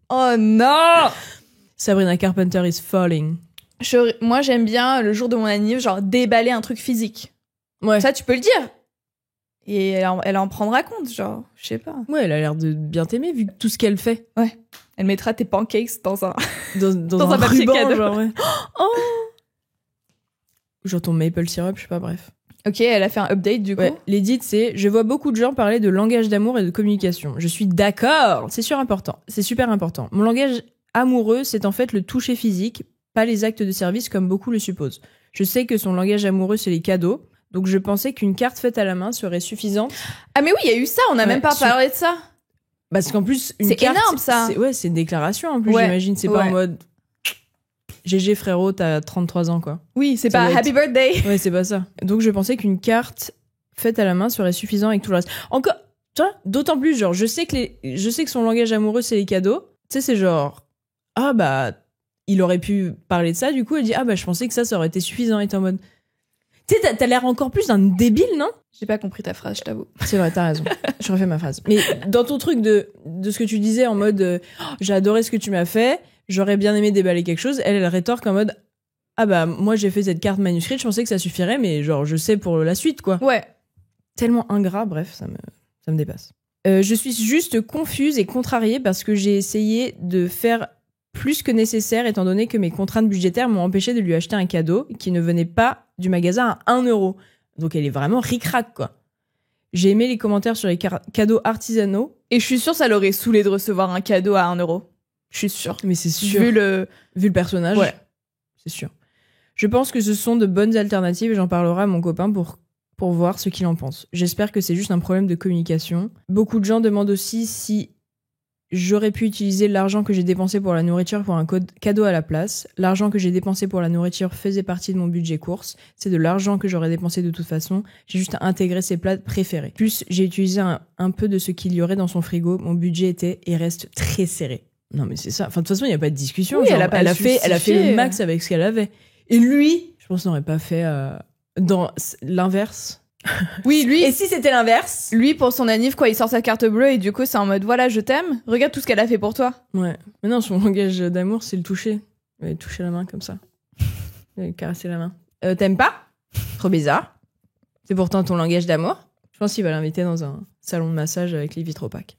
oh non, Sabrina Carpenter is falling. Moi j'aime bien le jour de mon anniv, genre déballer un truc physique. Ouais. Ça tu peux le dire. Et elle en prendra compte, genre, je sais pas. Ouais, elle a l'air de bien t'aimer vu tout ce qu'elle fait. Ouais. Elle mettra tes pancakes dans un dans un papier ruban, cadeau. Genre, ouais. Oh genre ton maple syrup, je sais pas, bref. Ok, elle a fait un update du coup. Ouais, l'édit, c'est « Je vois beaucoup de gens parler de langage d'amour et de communication. Je suis d'accord, c'est super important. Mon langage amoureux, c'est en fait le toucher physique, pas les actes de service comme beaucoup le supposent. Je sais que son langage amoureux, c'est les cadeaux, donc je pensais qu'une carte faite à la main serait suffisante. » Ah mais oui, il y a eu ça, on n'a même pas parlé de ça. Parce qu'en plus, une c'est carte... énorme, ça. C'est une déclaration, en plus, j'imagine. C'est pas en mode... GG frérot, t'as 33 ans, quoi. Oui, c'est pas happy birthday. Ouais, c'est pas ça. Donc je pensais qu'une carte faite à la main serait suffisant avec tout le reste. Encore, tu vois, d'autant plus, genre, je sais que son langage amoureux, c'est les cadeaux. Tu sais, c'est genre, il aurait pu parler de ça, du coup, elle dit, je pensais que ça aurait été suffisant. Et t'es en mode, tu sais, t'as l'air encore plus d'un débile, non? J'ai pas compris ta phrase, je t'avoue. C'est vrai, t'as raison. Je refais ma phrase. Mais dans ton truc de ce que tu disais en mode, j'ai adoré ce que tu m'as fait, j'aurais bien aimé déballer quelque chose, elle rétorque en mode, moi j'ai fait cette carte manuscrite, je pensais que ça suffirait, mais genre je sais pour la suite, quoi. Ouais. Tellement ingrat, bref, ça me dépasse. Je suis juste confuse et contrariée parce que j'ai essayé de faire plus que nécessaire étant donné que mes contraintes budgétaires m'ont empêché de lui acheter un cadeau qui ne venait pas du magasin à 1 euro. Donc elle est vraiment ric-rac, quoi. J'ai aimé les commentaires sur les cadeaux artisanaux. Et je suis sûre ça l'aurait saoulé de recevoir un cadeau à 1 euro. Je suis sûre. Mais c'est sûr. Vu le personnage. Ouais. C'est sûr. Je pense que ce sont de bonnes alternatives et j'en parlerai à mon copain pour voir ce qu'il en pense. J'espère que c'est juste un problème de communication. Beaucoup de gens demandent aussi si j'aurais pu utiliser l'argent que j'ai dépensé pour la nourriture pour un cadeau à la place. L'argent que j'ai dépensé pour la nourriture faisait partie de mon budget course. C'est de l'argent que j'aurais dépensé de toute façon. J'ai juste intégré ses plats préférés. Plus, j'ai utilisé un peu de ce qu'il y aurait dans son frigo. Mon budget était et reste très serré. Non mais c'est ça. Enfin de toute façon il y a pas de discussion. Oui, genre, elle a fait le max max avec ce qu'elle avait. Et lui, je pense n'aurait pas fait dans l'inverse. Oui, lui. Et si c'était l'inverse? Lui pour son anniv quoi, il sort sa carte bleue et du coup c'est en mode voilà je t'aime. Regarde tout ce qu'elle a fait pour toi. Ouais. Mais non son langage d'amour c'est le toucher. Il va toucher la main comme ça. Il va caresser la main. T'aimes pas? Trop bizarre. C'est pourtant ton langage d'amour. Je pense qu'il va l'inviter dans un salon de massage avec les vitres opaques.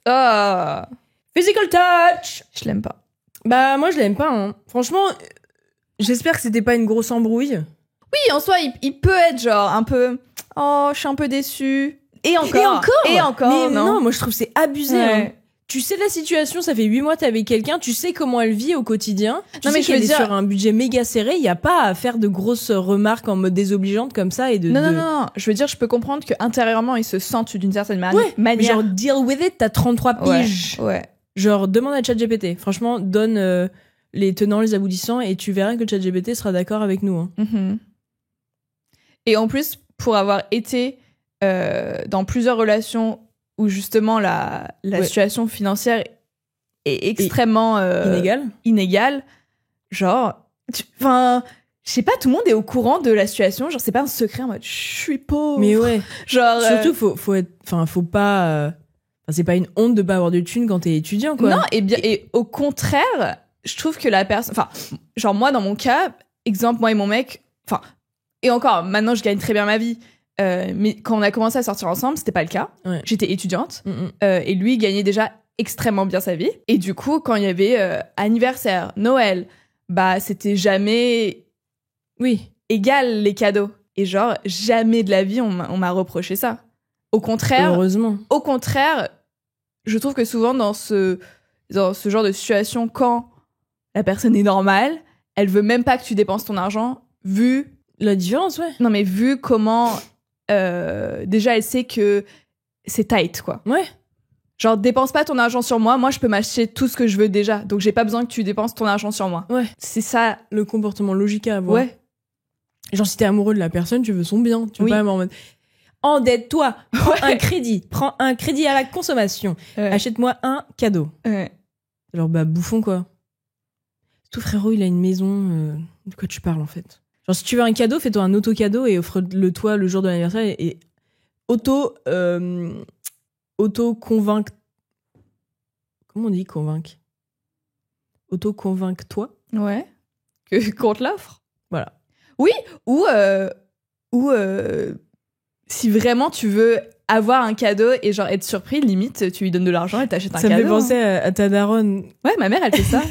Ah. Physical touch. Je l'aime pas. Bah moi je l'aime pas. Hein. Franchement, j'espère que c'était pas une grosse embrouille. Oui, en soi, il peut être genre un peu. Oh, je suis un peu déçue. Et encore. Mais non. non, moi je trouve que c'est abusé. Ouais. Hein. tu sais la situation, ça fait 8 mois que t'es avec quelqu'un, tu sais comment elle vit au quotidien. Tu Non, sais mais je qu'elle veux est dire- sur un budget méga serré, il y a pas à faire de grosses remarques en mode désobligeante comme ça et de... Non. Je veux dire, je peux comprendre qu'intérieurement, ils se sentent d'une certaine Ouais, mais manière. genre, deal with it, t'as 33 piges. Ouais. Genre, demande à ChatGPT. Franchement, donne les tenants, les aboutissants et tu verras que ChatGPT sera d'accord avec nous. Hein. Mhm. Et en plus, pour avoir été dans plusieurs relations où justement la situation financière est extrêmement inégale, genre, enfin, je sais pas, tout le monde est au courant de la situation, genre c'est pas un secret en mode je suis pauvre. Mais ouais. Genre Surtout, faut pas. C'est pas une honte de pas avoir de thunes quand t'es étudiant, quoi. non, et au contraire, je trouve que la personne, enfin, genre moi dans mon cas, exemple moi et mon mec, enfin, et encore, maintenant je gagne très bien ma vie. Mais quand on a commencé à sortir ensemble, c'était pas le cas. Ouais. J'étais étudiante et lui il gagnait déjà extrêmement bien sa vie. Et du coup, quand il y avait anniversaire, Noël, bah c'était jamais égal les cadeaux. Et genre jamais de la vie on m'a reproché ça. Au contraire, heureusement. Au contraire, je trouve que souvent dans ce genre de situation, quand la personne est normale, elle veut même pas que tu dépenses ton argent, vu la différence, ouais. Non mais vu comment déjà elle sait que c'est tight, quoi. Ouais. Genre dépense pas ton argent sur moi je peux m'acheter tout ce que je veux déjà, donc j'ai pas besoin que tu dépenses ton argent sur moi. Ouais. C'est ça le comportement logique à avoir. Ouais. Genre si t'es amoureux de la personne, tu veux son bien, tu veux pas en mode endette-toi, prends un crédit à la consommation, achète-moi un cadeau. Ouais. Alors bah bouffon quoi. Tout frérot, il a une maison, de quoi tu parles en fait? Genre, si tu veux un cadeau, fais-toi un auto-cadeau et offre-le toi le jour de l'anniversaire et auto-convaincre. Comment on dit convaincre? Auto-convainc-toi. Ouais. Qu'on te l'offre. Voilà. Oui, ou si vraiment tu veux avoir un cadeau et genre être surpris, limite, tu lui donnes de l'argent et t'achètes un cadeau. Ça me fait penser à ta daronne. Ouais, ma mère, elle fait ça.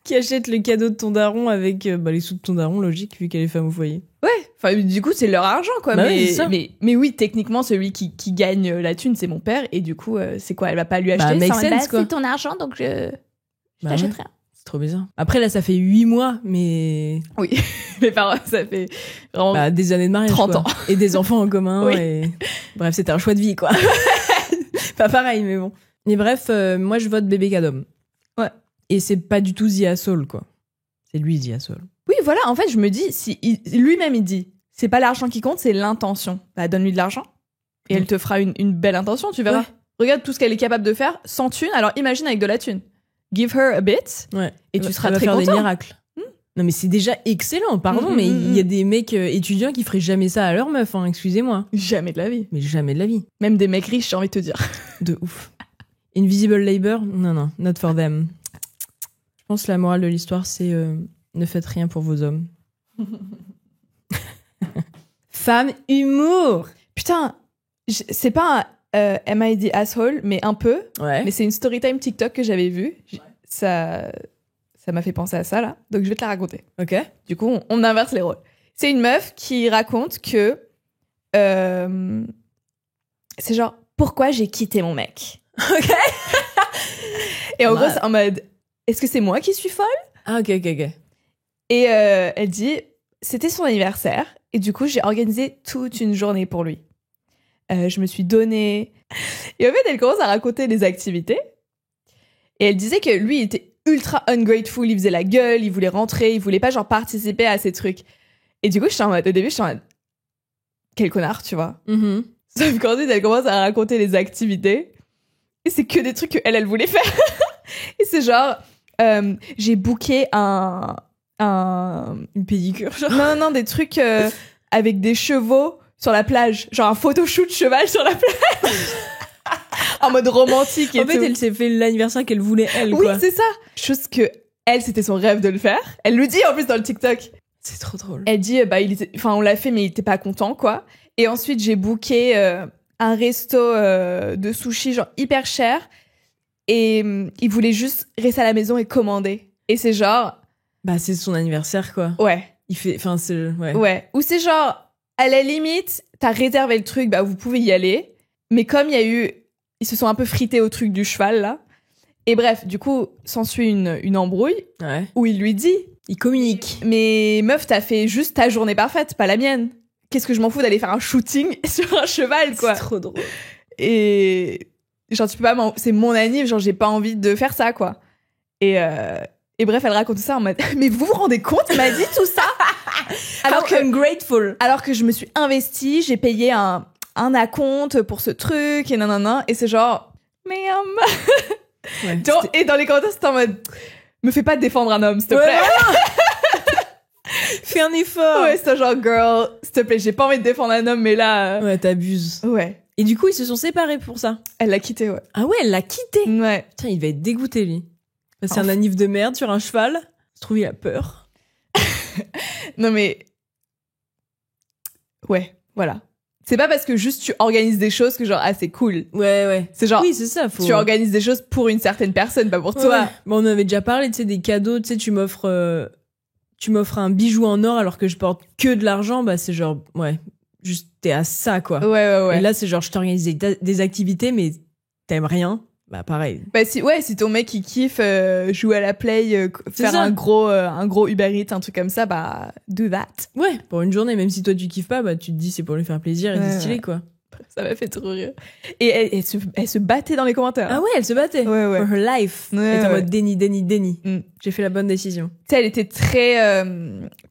Qui achète le cadeau de ton daron avec les sous de ton daron, logique, vu qu'elle est femme au foyer. Ouais, enfin, du coup, c'est leur argent, quoi. Bah mais oui, techniquement, celui qui gagne la thune, c'est mon père. Et du coup, c'est quoi? Elle va pas lui acheter make sense, quoi. C'est ton argent, donc je t'achèterai. Ouais. C'est trop bizarre. Après, là, ça fait 8 mois, mais... Oui, mes parents, ça fait vraiment... des années de mariage, 30 ans. Et des enfants en commun, oui. Et... Bref, c'était un choix de vie, quoi. Pas pareil, mais bon. Mais bref, moi, je vote bébé Cadom. Ouais. Et c'est pas du tout The Asshole, quoi. C'est lui, The Asshole. Oui, voilà, en fait, je me dis, si lui-même, il dit, c'est pas l'argent qui compte, c'est l'intention. Bah, donne-lui de l'argent. Et elle te fera une belle intention, tu verras. Ouais. Regarde tout ce qu'elle est capable de faire sans thune, alors imagine avec de la thune. Give her a bit, et tu seras très content. Elle va faire des miracles. Non, mais c'est déjà excellent, pardon, mais il y a des mecs étudiants qui feraient jamais ça à leur meuf, hein, excusez-moi. Jamais de la vie. Mais jamais de la vie. Même des mecs riches, j'ai envie de te dire. De ouf. Invisible labor? Non, not for them. Je pense que la morale de l'histoire, c'est ne faites rien pour vos hommes. Femme humour. Putain, c'est pas un Am I the asshole, mais un peu. Ouais. Mais c'est une storytime TikTok que j'avais vue. Ça m'a fait penser à ça, là. Donc, je vais te la raconter. Ok. Du coup, on inverse les rôles. C'est une meuf qui raconte que... c'est genre, pourquoi j'ai quitté mon mec? Ok. Et en gros, c'est en mode, est-ce que c'est moi qui suis folle? Ah, ok. Et elle dit, c'était son anniversaire. Et du coup, j'ai organisé toute une journée pour lui. Je me suis donnée... Et en fait, elle commence à raconter les activités. Et elle disait que lui, il était ultra ungrateful, il faisait la gueule, il voulait rentrer, il voulait pas genre participer à ces trucs. Et du coup, au début, j'étais en mode, quel connard, tu vois. Sauf qu'ensuite, elle commence à raconter les activités. Et c'est que des trucs qu'elle voulait faire. Et c'est genre, j'ai booké une pédicure, genre. Non, des trucs avec des chevaux sur la plage. Genre un photoshoot cheval sur la plage. En mode romantique et tout. En fait, elle s'est fait l'anniversaire qu'elle voulait, elle, quoi. Oui, c'est ça. Chose que elle, c'était son rêve de le faire. Elle le dit en plus dans le TikTok. C'est trop drôle. Elle dit, on l'a fait, mais il était pas content, quoi. Et ensuite, j'ai booké un resto de sushi, genre hyper cher. Et il voulait juste rester à la maison et commander. Et c'est genre... Bah, c'est son anniversaire, quoi. Ouais. Ouais. Ou c'est genre, à la limite, t'as réservé le truc, bah, vous pouvez y aller. Mais comme il ils se sont un peu frités au truc du cheval, là. Et bref, du coup, s'ensuit une embrouille où il lui dit... Il communique. Mais meuf, t'as fait juste ta journée parfaite, pas la mienne. Qu'est-ce que je m'en fous d'aller faire un shooting sur un cheval, quoi. C'est trop drôle. Et genre, tu peux pas c'est mon anniv, genre, j'ai pas envie de faire ça, quoi. Et bref, elle raconte ça en mode, mais vous vous rendez compte, il m'a dit tout ça? Alors que ungrateful. Alors que je me suis investie, j'ai payé un acompte pour ce truc, et nanana, et c'est genre, mais Ouais, et dans les commentaires, c'était en mode, me fais pas défendre un homme, s'il te plaît. Fais un effort. Ouais, c'est genre, girl, s'il te plaît, j'ai pas envie de défendre un homme, mais là... Ouais, t'abuses. Ouais. Et du coup, ils se sont séparés pour ça. Elle l'a quitté, ouais. Ah ouais, elle l'a quitté. Ouais. Putain, il va être dégoûté, lui. C'est un anniv de merde sur un cheval. Je trouve il a peur. Non, mais... Ouais, voilà. C'est pas parce que juste tu organises des choses que genre, ah, c'est cool. Ouais. C'est genre, oui, c'est ça. tu organises des choses pour une certaine personne, pas pour toi. Ouais. Bon, on avait déjà parlé, tu sais, des cadeaux. Tu sais, tu m'offres un bijou en or alors que je porte que de l'argent. Bah, c'est genre, ouais, juste t'es à ça, quoi. Ouais. Et là, c'est genre, je t'organise des activités, mais t'aimes rien. Bah, pareil. Bah, si ton mec, il kiffe jouer à la play, faire un gros Uber Eats, un truc comme ça, bah, do that. Ouais, pour une journée, même si toi, tu kiffes pas, bah, tu te dis, c'est pour lui faire plaisir et c'est stylé, quoi. Ça m'a fait trop rire. Et elle se battait dans les commentaires. Ah ouais, elle se battait. Ouais. For her life. Ouais, elle était en mode déni. Mm. J'ai fait la bonne décision. Tu sais, elle était très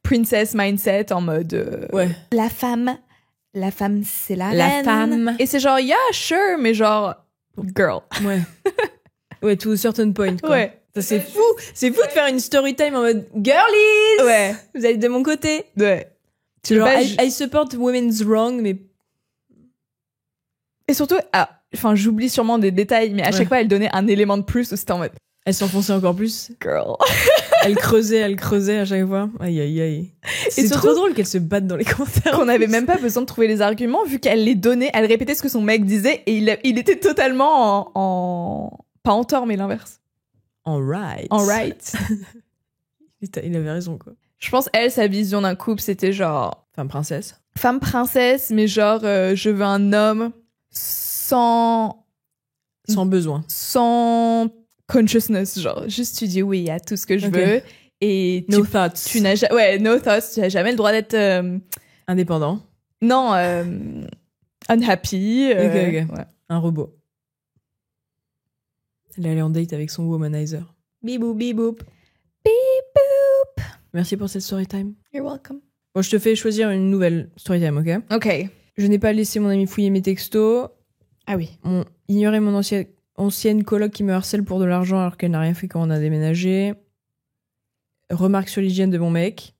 princess mindset, en mode... ouais. La femme, c'est la La reine. femme. Et c'est genre, yeah, sure, mais genre... Girl. Ouais. Ouais, to a certain point, quoi. Ouais. Ça, c'est fou. C'est fou de faire une story time en mode girlies. Ouais. Vous allez de mon côté. Ouais. C'est genre, I support women's wrong, mais. Et surtout, enfin, j'oublie sûrement des détails, mais à chaque fois, elle donnait un élément de plus où c'était en mode. Elle s'enfonçait encore plus. Girl. Elle creusait à chaque fois. Aïe. C'est trop drôle qu'elle se batte dans les commentaires. Qu'on n'avait même pas besoin de trouver les arguments, vu qu'elle les donnait, elle répétait ce que son mec disait, et il était totalement pas en tort, mais l'inverse. En right. Il avait raison, quoi. Je pense, elle, sa vision d'un couple, c'était genre... Femme princesse. Femme princesse, mais genre, je veux un homme sans besoin. Sans consciousness, genre, juste tu dis oui à tout ce que je veux. Et no thoughts. No thoughts, tu n'as jamais le droit d'être... indépendant. Non, unhappy. Ok. Ouais. Un robot. Elle est allée en date avec son womanizer. Biboop. Merci pour cette story time. You're welcome. Bon, je te fais choisir une nouvelle story time, ok? Ok. Je n'ai pas laissé mon ami fouiller mes textos. Ah oui. Ignorer mon ancienne coloc qui me harcèle pour de l'argent alors qu'elle n'a rien fait quand on a déménagé. Remarque sur l'hygiène de mon mec.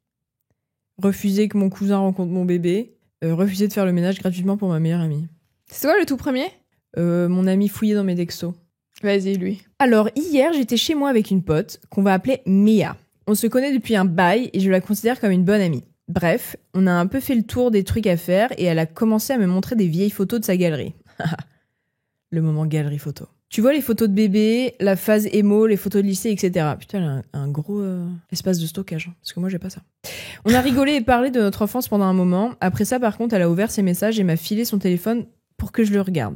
Refuser que mon cousin rencontre mon bébé. Refuser de faire le ménage gratuitement pour ma meilleure amie. C'est quoi le tout premier? Mon ami fouillé dans mes textos. Vas-y, lui. Alors, hier, j'étais chez moi avec une pote qu'on va appeler Mia. On se connaît depuis un bail et je la considère comme une bonne amie. Bref, on a un peu fait le tour des trucs à faire et elle a commencé à me montrer des vieilles photos de sa galerie. Le moment galerie photo. Tu vois les photos de bébé, la phase émo, les photos de lycée, etc. Putain, elle a un gros espace de stockage, hein, parce que moi j'ai pas ça. On a rigolé et parlé de notre enfance pendant un moment. Après ça, par contre, elle a ouvert ses messages et m'a filé son téléphone pour que je le regarde.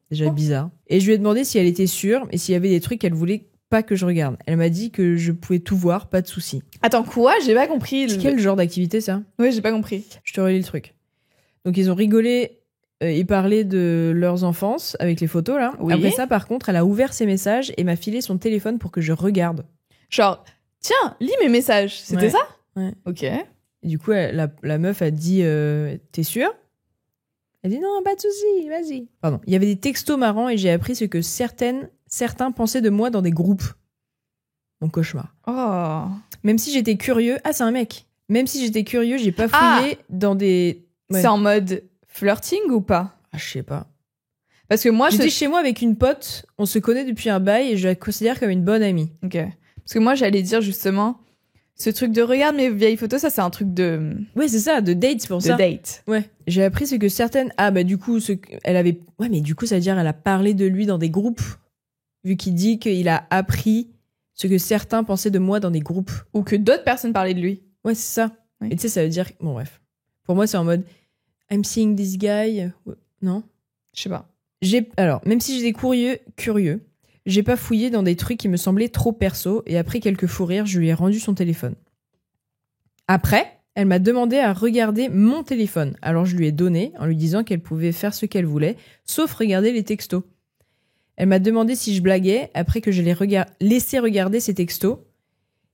Déjà bizarre. Et je lui ai demandé si elle était sûre et s'il y avait des trucs qu'elle voulait pas que je regarde. Elle m'a dit que je pouvais tout voir, pas de souci. Attends, quoi? J'ai pas compris. C'est quel genre d'activité, ça? Ouais, j'ai pas compris. Je te relis le truc. Donc, ils ont rigolé et parlé de leurs enfances avec les photos, là. Oui. Après ça, par contre, elle a ouvert ses messages et m'a filé son téléphone pour que je regarde. Genre, tiens, lis mes messages. C'était ça? Ouais. Ok. Et du coup, la meuf a dit t'es sûre? Elle dit non, pas de souci, vas-y. Pardon. Il y avait des textos marrants et j'ai appris ce que certains pensaient de moi dans des groupes. Mon cauchemar. Oh. Même si j'étais curieux... Ah, c'est un mec. Même si j'étais curieux, j'ai pas fouillé dans des... Ouais. C'est en mode flirting ou pas? Ah, je sais pas. Parce que moi, j'étais chez moi avec une pote, on se connaît depuis un bail et je la considère comme une bonne amie. Ok. Parce que moi, j'allais dire justement, ce truc de regarde mes vieilles photos, ça c'est un truc de... Ouais, c'est ça, de date, c'est pour ça. De date. Ouais. J'ai appris ce que certaines... Ah, bah du coup, elle avait... Ouais, mais du coup, ça veut dire qu'elle a parlé de lui dans des groupes, vu qu'il dit qu'il a appris ce que certains pensaient de moi dans des groupes. Ou que d'autres personnes parlaient de lui. Ouais, c'est ça. Oui. Et tu sais, ça veut dire... Bon, bref. Pour moi, c'est en mode... I'm seeing this guy... Non? Je sais pas. Alors, même si j'étais curieux, j'ai pas fouillé dans des trucs qui me semblaient trop perso et après quelques fous rires, je lui ai rendu son téléphone. Après, elle m'a demandé à regarder mon téléphone. Alors je lui ai donné en lui disant qu'elle pouvait faire ce qu'elle voulait, sauf regarder les textos. Elle m'a demandé si je blaguais après que je l'ai laissé regarder ses textos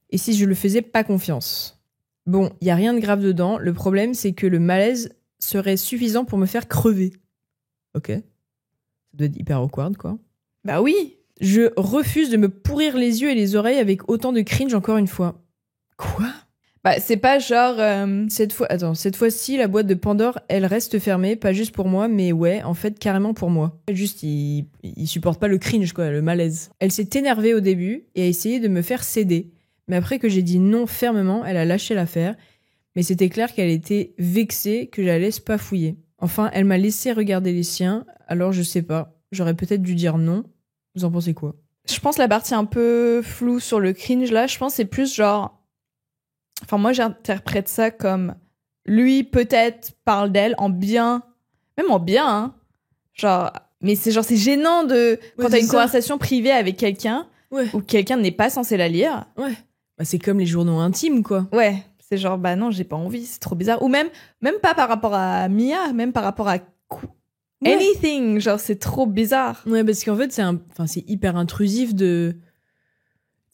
et si je le faisais pas confiance. Bon, il y a rien de grave dedans. Le problème, c'est que le malaise serait suffisant pour me faire crever. Ok. Ça doit être hyper awkward, quoi. Bah oui. Je refuse de me pourrir les yeux et les oreilles avec autant de cringe encore une fois. Quoi ? Bah, c'est pas genre... Cette fois-ci, la boîte de Pandore, elle reste fermée, pas juste pour moi, mais ouais, en fait, carrément pour moi. Juste, il supporte pas le cringe, quoi, le malaise. Elle s'est énervée au début et a essayé de me faire céder. Mais après que j'ai dit non fermement, elle a lâché l'affaire. Mais c'était clair qu'elle était vexée que je la laisse pas fouiller. Enfin, elle m'a laissé regarder les siens, alors je sais pas. J'aurais peut-être dû dire non. Vous en pensez quoi ? Je pense la partie un peu floue sur le cringe, là, je pense que c'est plus genre... Enfin, moi, j'interprète ça comme... Lui, peut-être, parle d'elle en bien. Même en bien, hein. Genre... Mais c'est gênant de... Quand t'as une conversation privée avec quelqu'un, où quelqu'un n'est pas censé la lire. Ouais. Bah, c'est comme les journaux intimes, quoi. Ouais. C'est genre, bah non, j'ai pas envie, c'est trop bizarre. Ou même pas par rapport à Mia, même par rapport à... Anything, genre, c'est trop bizarre. Ouais, parce qu'en fait, c'est hyper intrusif de...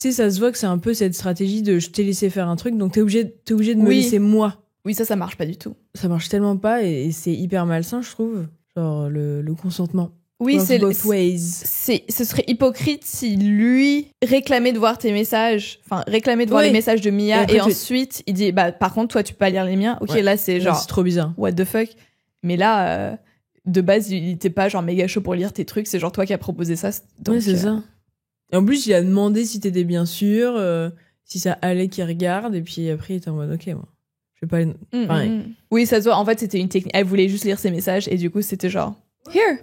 Tu sais, ça se voit que c'est un peu cette stratégie de je t'ai laissé faire un truc, donc t'es obligé de me laisser moi. Oui, ça marche pas du tout. Ça marche tellement pas et c'est hyper malsain, je trouve. Genre, le consentement. Oui, both ways. Ce serait hypocrite si lui réclamait de voir tes messages, enfin, réclamait de voir les messages de Mia et ensuite il dit, bah, par contre, toi, tu peux pas lire les miens. Ok, là, c'est genre. C'est trop bizarre. What the fuck. Mais là, de base, il était pas genre méga chaud pour lire tes trucs, c'est genre toi qui as proposé ça. Donc, ouais, c'est ça. Et en plus, il a demandé si t'étais bien sûr, si ça allait qu'il regarde, et puis après, il était en mode, ok, moi, je vais pas... Oui, ça se voit, en fait, c'était une technique. Elle voulait juste lire ses messages, et du coup, c'était genre, here,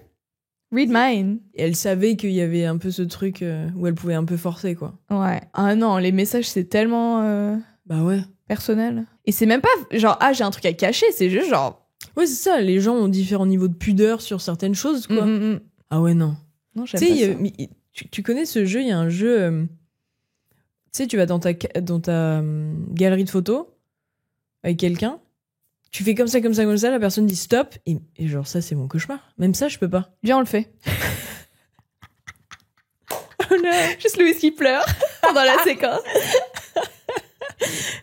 read mine. Et elle savait qu'il y avait un peu ce truc où elle pouvait un peu forcer, quoi. Ouais. Ah non, les messages, c'est tellement... Bah ouais. Personnel. Et c'est même pas genre, ah, j'ai un truc à cacher, c'est juste genre... Ouais, c'est ça, les gens ont différents niveaux de pudeur sur certaines choses, quoi. Ah ouais, non. Non, j'aime pas ça. Tu connais ce jeu, il y a un jeu... tu sais, tu vas dans ta galerie de photos avec quelqu'un, tu fais comme ça, la personne dit stop, et genre ça, c'est mon cauchemar. Même ça, je peux pas. Viens, on le fait. Oh non. Juste Louis qui pleure pendant la séquence.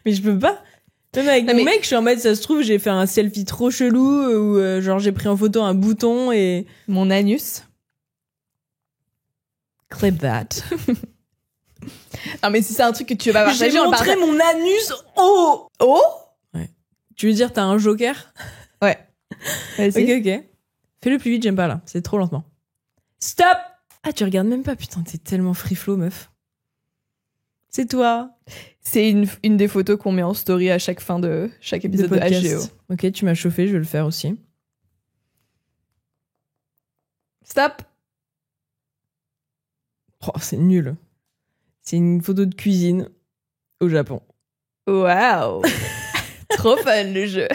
Mais je peux pas. Même avec mon mec, je suis en mode, ça se trouve, j'ai fait un selfie trop chelou, où genre j'ai pris en photo un bouton et... Mon anus. Clip that. Non, mais si c'est un truc que tu vas partager... J'ai montré mon anus haut. Oh. Ouais. Tu veux dire, t'as un joker? Ouais. Vas-y. Ok. Fais-le plus vite, j'aime pas là. C'est trop lentement. Stop! Ah, tu regardes même pas, putain, t'es tellement free-flow, meuf. C'est toi. C'est une des photos qu'on met en story à chaque fin de chaque épisode de HGO. Ok, tu m'as chauffé, je vais le faire aussi. Stop. Oh, c'est nul. C'est une photo de cuisine au Japon. Waouh. Trop fun le jeu.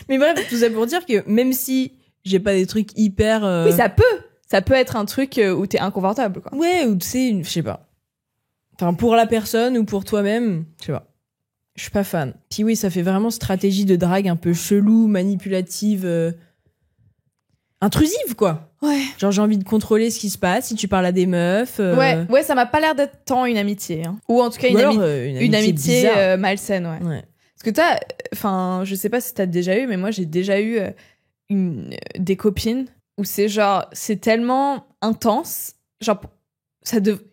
Mais bref, tout ça pour dire que même si j'ai pas des trucs hyper... Oui, ça peut être un truc où t'es inconfortable, quoi. Ouais, ou tu sais, je sais pas. Enfin, pour la personne ou pour toi-même, je sais pas. Je suis pas fan. Puis oui, ça fait vraiment stratégie de drague un peu chelou, manipulative, intrusive, quoi. Ouais. Genre, j'ai envie de contrôler ce qui se passe si tu parles à des meufs. Ouais, ça m'a pas l'air d'être tant une amitié. Hein. Ou en tout cas, une amitié malsaine, ouais. Parce que enfin, je sais pas si t'as déjà eu, mais moi, j'ai déjà eu des copines où c'est genre, c'est tellement intense, genre,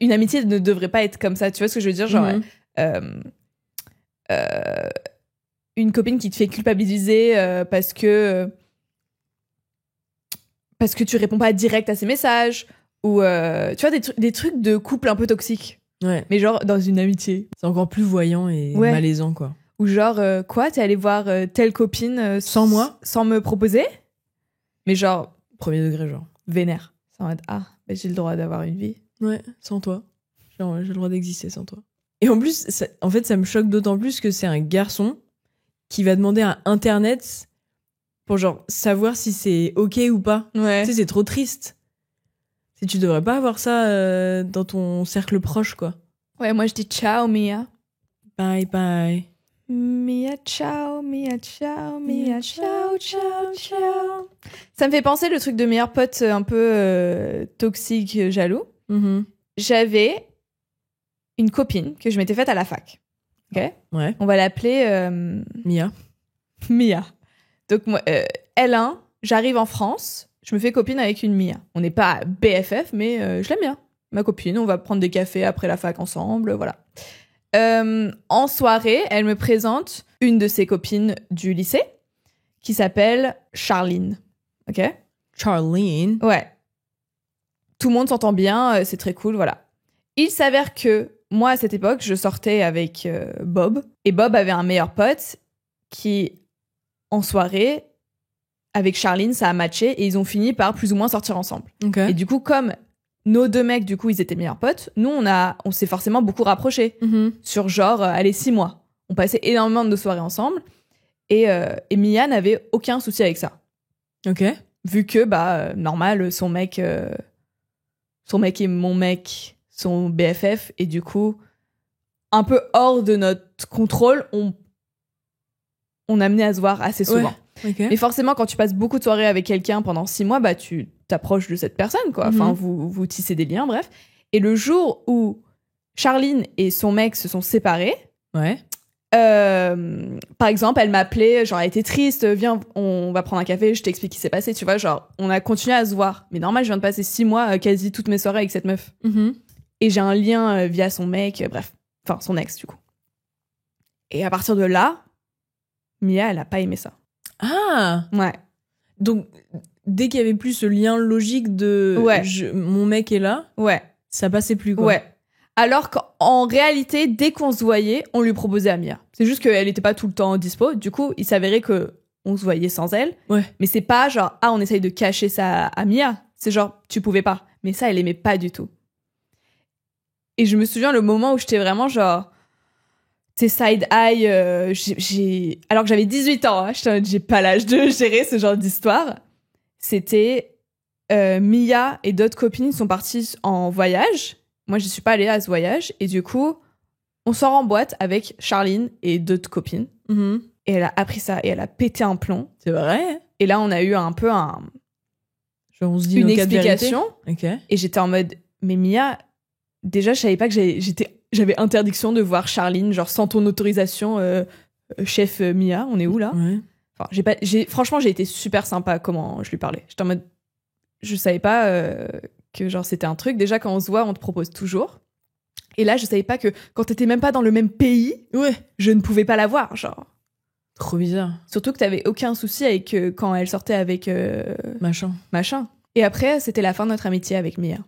une amitié ne devrait pas être comme ça. Tu vois ce que je veux dire? Genre, une copine qui te fait culpabiliser parce que tu réponds pas direct à ses messages, ou tu vois, des trucs de couple un peu toxiques. Ouais. Mais genre dans une amitié. C'est encore plus voyant et malaisant, quoi. Ou genre, quoi, t'es allé voir telle copine sans moi? Sans me proposer? Mais genre... Premier degré, genre. Vénère. C'est en mode, j'ai le droit d'avoir une vie. Ouais, sans toi. Genre, j'ai le droit d'exister sans toi. Et en plus, ça me choque d'autant plus que c'est un garçon qui va demander à Internet pour genre savoir si c'est ok ou pas. Ouais. Tu sais, c'est trop triste. Si tu devrais pas avoir ça dans ton cercle proche, quoi. Ouais, moi je dis ciao Mia. Bye bye. Mia ciao, Mia ciao, Mia ciao, ciao, ciao. Ça me fait penser le truc de meilleur pote un peu toxique, jaloux. Mm-hmm. J'avais une copine que je m'étais faite à la fac. Ok. Ouais. On va l'appeler Mia. Mia. Donc moi, L1, j'arrive en France, je me fais copine avec une Mia. On n'est pas BFF, mais je l'aime bien. Ma copine, on va prendre des cafés après la fac ensemble, voilà. En soirée, elle me présente une de ses copines du lycée qui s'appelle Charline. Ok. Charlene. Ouais. Tout le monde s'entend bien, c'est très cool, voilà. Il s'avère que moi, à cette époque, je sortais avec Bob. Et Bob avait un meilleur pote qui, en soirée, avec Charline, ça a matché et ils ont fini par plus ou moins sortir ensemble. Okay. Et du coup, comme nos deux mecs, du coup, ils étaient meilleurs potes, nous, on s'est forcément beaucoup rapprochés. Mm-hmm. Sur genre, allez, 6 mois. On passait énormément de soirées ensemble. Et Mia n'avait aucun souci avec ça. Ok. Vu que, normal, son mec et mon mec sont BFF. Et du coup, un peu hors de notre contrôle, on amenait à se voir assez souvent. Ouais. Okay. Mais forcément, quand tu passes beaucoup de soirées avec quelqu'un pendant 6 mois, tu t'approches de cette personne, quoi. Enfin, vous tissez des liens, bref. Et le jour où Charline et son mec se sont séparés, ouais. Par exemple, elle m'appelait, genre, elle était triste, viens, on va prendre un café, je t'explique ce qui s'est passé, tu vois, genre, on a continué à se voir. Mais normal, je viens de passer 6 mois, quasi toutes mes soirées avec cette meuf. Mm-hmm. Et j'ai un lien via son mec, bref. Enfin, son ex, du coup. Et à partir de là, Mia, elle a pas aimé ça. Ah. Ouais. Donc, dès qu'il y avait plus ce lien logique de ouais. Mon mec est là, ouais. Ça passait plus, quoi. Ouais. Alors qu'en réalité, dès qu'on se voyait, on lui proposait à Mia. C'est juste qu'elle était pas tout le temps dispo. Du coup, il s'avérait que on se voyait sans elle. Ouais. Mais c'est pas genre, on essaye de cacher ça à Mia. C'est genre, tu pouvais pas. Mais ça, elle aimait pas du tout. Et je me souviens le moment où j'étais vraiment genre, tu sais, side-eye, alors que j'avais 18 ans, hein, j'ai pas l'âge de gérer ce genre d'histoire. C'était Mia et d'autres copines sont parties en voyage. Moi, je suis pas allée à ce voyage. Et du coup, on sort en boîte avec Charline et d'autres copines. Mm-hmm. Et elle a appris ça et elle a pété un plomb. C'est vrai. Et là, on a eu un peu genre on se dit une explication. Okay. Et j'étais en mode, mais Mia, déjà, je savais pas que j'avais interdiction de voir Charline, genre sans ton autorisation, chef Mia, on est où là? Ouais. Enfin, franchement, j'ai été super sympa comment je lui parlais. J'étais en mode, je savais pas que genre c'était un truc. Déjà, quand on se voit, on te propose toujours. Et là, je savais pas que quand t'étais même pas dans le même pays, ouais, je ne pouvais pas la voir, genre. Trop bizarre. Surtout que t'avais aucun souci avec quand elle sortait avec machin. Et après, c'était la fin de notre amitié avec Mia.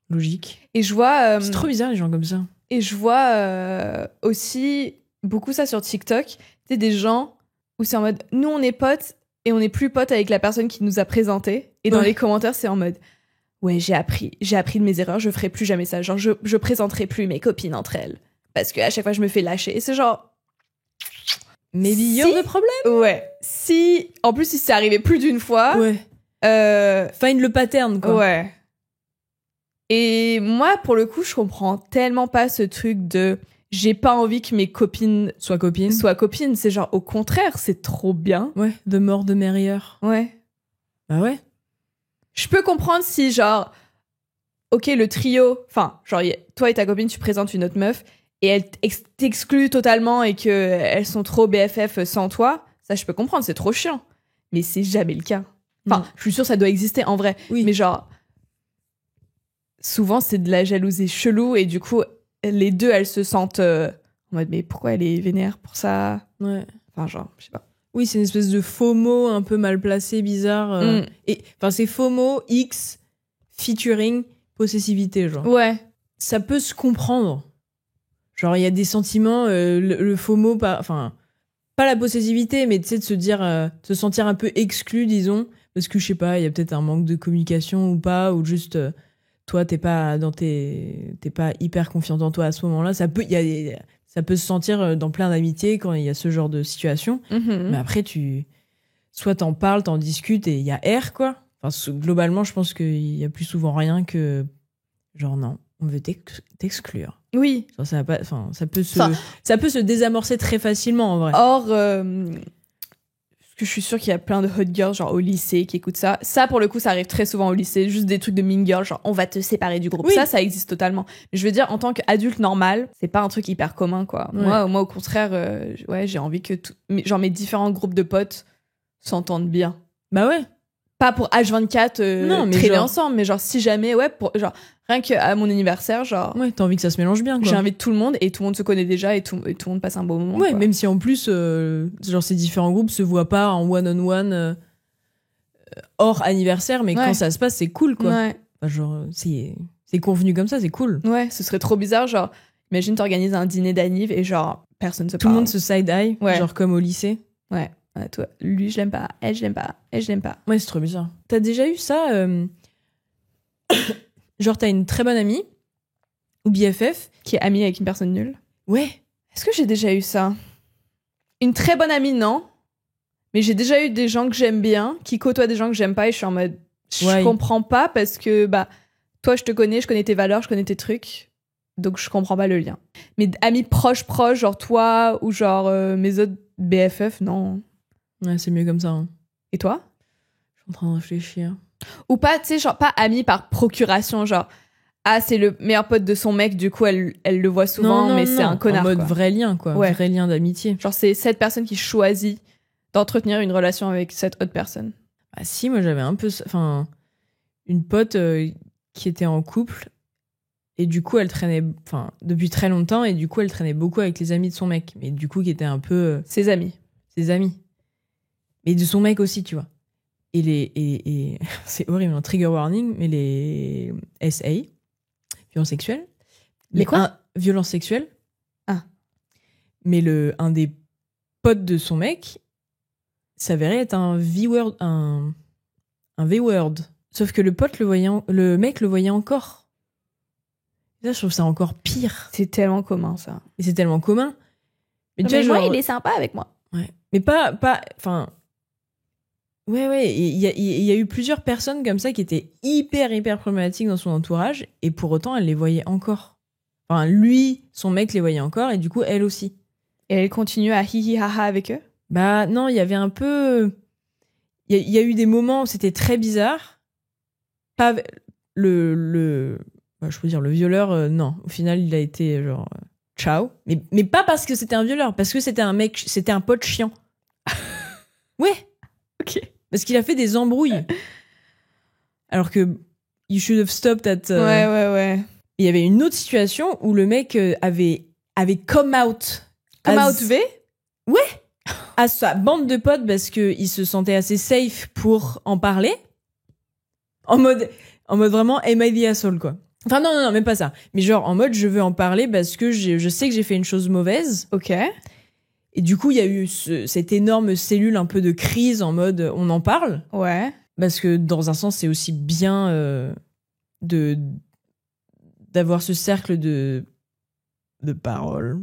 Logique. Et je vois. C'est trop bizarre les gens comme ça. Et je vois aussi beaucoup ça sur TikTok. Tu sais, des gens où c'est en mode, nous on est potes et on n'est plus potes avec la personne qui nous a présenté. Et dans les commentaires, c'est en mode, ouais, j'ai appris de mes erreurs, je ferai plus jamais ça. Genre, je présenterai plus mes copines entre elles. Parce qu'à chaque fois, je me fais lâcher. Et c'est genre. Mais millions de problèmes. Ouais. En plus, si c'est arrivé plus d'une fois. Ouais. Find le pattern, quoi. Ouais. Et moi, pour le coup, je comprends tellement pas ce truc de j'ai pas envie que mes copines soient copines. C'est genre, au contraire, c'est trop bien. Ouais. De mort de meilleur. Ouais. Bah ouais. Je peux comprendre si, genre, ok, le trio, enfin, genre, toi et ta copine, tu présentes une autre meuf et elle t'exclut totalement et qu'elles sont trop BFF sans toi. Ça, je peux comprendre, c'est trop chiant. Mais c'est jamais le cas. Enfin, je suis sûre que ça doit exister en vrai. Oui. Mais genre, souvent, c'est de la jalousie chelou et du coup, les deux, elles se sentent en mode, mais pourquoi elle est vénère pour ça? Ouais. Enfin, genre, je sais pas. Oui, c'est une espèce de faux mot un peu mal placé, bizarre. Et enfin, c'est faux mot X featuring possessivité, genre. Ouais. Ça peut se comprendre. Genre, il y a des sentiments, le faux mot, enfin, pas la possessivité, mais tu sais, de se dire, se sentir un peu exclu, disons, parce que je sais pas, il y a peut-être un manque de communication ou pas, ou juste toi, t'es pas hyper confiante en toi à ce moment-là. Ça peut se sentir dans plein d'amitiés quand il y a ce genre de situation. Mm-hmm. Mais après, soit t'en parles, t'en discutes et il y a R, quoi. Enfin, globalement, je pense qu'il y a plus souvent rien que genre non, on veut t'exclure. Oui. Genre, ça peut se désamorcer très facilement en vrai. Or, parce que je suis sûre qu'il y a plein de hot girls genre au lycée qui écoutent ça. Ça, pour le coup, ça arrive très souvent au lycée. Juste des trucs de mean girl, genre on va te séparer du groupe. Oui. Ça existe totalement. Mais je veux dire, en tant qu'adulte normal, c'est pas un truc hyper commun, quoi. Ouais. Moi, au contraire, j'ai envie que mes différents groupes de potes s'entendent bien. Bah ouais. Pas pour H24 Non, mais traîner genre- ensemble, mais genre si jamais, genre rien qu'à mon anniversaire, genre Ouais, t'as envie que ça se mélange bien, quoi. j'invite tout le monde et tout le monde se connaît déjà et tout le monde passe un beau moment. Ouais, quoi. même si en plus, genre ces différents groupes se voient pas en one-on-one hors anniversaire, mais Ouais. quand ça se passe, c'est cool, quoi. Ouais. Enfin, genre, c'est convenu comme ça, c'est cool. Ouais, ce serait trop bizarre, genre, imagine t'organises un dîner d'anniv et genre, personne se Tout le parle. monde se side-eye, Ouais. genre comme au lycée. Ouais, toi, lui je l'aime pas, elle je l'aime pas, elle je l'aime pas. Ouais, c'est trop bizarre. T'as déjà eu ça genre, t'as une très bonne amie, ou BFF. Qui est amie avec une personne nulle. Ouais. Est-ce que j'ai déjà eu ça? Une très bonne amie, non. Mais j'ai déjà eu des gens que j'aime bien, qui côtoient des gens que j'aime pas et je suis en mode, je Ouais. comprends pas parce que, bah, toi je te connais, je connais tes valeurs, je connais tes trucs. Donc je comprends pas le lien. Mais amis proches, genre toi ou genre mes autres BFF, non. Ouais, c'est mieux comme ça. Hein. Et toi? Je suis en train de réfléchir. Ou pas, tu sais, genre pas amis par procuration, genre ah c'est le meilleur pote de son mec, du coup elle le voit souvent, mais c'est un connard. En mode quoi. vrai lien, quoi. Ouais. Vrai lien d'amitié. Genre c'est cette personne qui choisit d'entretenir une relation avec cette autre personne. Ah si, moi j'avais un peu... Enfin, une pote qui était en couple et du coup elle traînait... Enfin, depuis très longtemps et du coup elle traînait beaucoup avec les amis de son mec. Mais du coup qui étaient un peu Ses amis. ses amis. Mais de son mec aussi, tu vois. Et c'est horrible, un trigger warning, mais les SA, violences sexuelles. Les quoi Violences sexuelles. Ah. Mais un des potes de son mec s'avérait être un V-word, un V-word. Sauf que le mec le voyait encore. Et ça, je trouve ça encore pire. C'est tellement commun ça. Et c'est tellement commun. Mais Mais déjà, moi genre- il est sympa avec moi. Ouais. Mais pas, enfin. Ouais. Il y a eu plusieurs personnes comme ça qui étaient hyper problématiques dans son entourage et pour autant, elle les voyait encore. Enfin, lui, son mec les voyait encore et du coup, elle aussi. Et elle continue à hihi haha avec eux. Bah non, il y avait un peu. Il y a eu des moments où c'était très bizarre. Pas bah, je peux dire le violeur, non. Au final, il a été genre ciao. Mais pas parce que c'était un violeur, parce que c'était un mec, c'était un pote chiant. Ouais. Ok. Parce qu'il a fait des embrouilles. Alors que you should have stopped at. Ouais. Il y avait une autre situation où le mec avait come out. Comme as- out V. à sa bande de potes parce qu'il se sentait assez safe pour en parler. En mode vraiment, am I the asshole, quoi. Enfin, non, même pas ça. Mais genre, en mode, je veux en parler parce que je sais que j'ai fait une chose mauvaise. Ok. Et du coup, il y a eu cette énorme cellule un peu de crise en mode, on en parle. Ouais. Parce que dans un sens, c'est aussi bien d'avoir ce cercle de parole.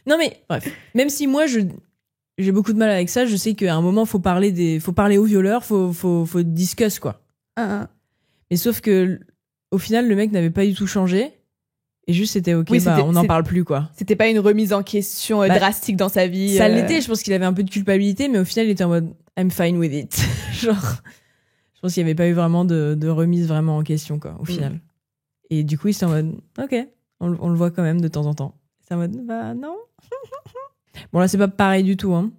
Non mais bref, même si moi j'ai beaucoup de mal avec ça, je sais qu'à un moment faut parler aux violeurs, faut discuss quoi. Mais sauf que au final le mec n'avait pas du tout changé et juste c'était ok, Oui, on n'en parle plus quoi. C'était pas une remise en question drastique dans sa vie. Ça l'était, je pense qu'il avait un peu de culpabilité, mais au final il était en mode I'm fine with it. Genre, je pense qu'il n'y avait pas eu vraiment de remise vraiment en question quoi au final. Et du coup il était en mode ok, on le voit quand même de temps en temps. C'est en mode bah non. Bon là c'est pas pareil du tout hein.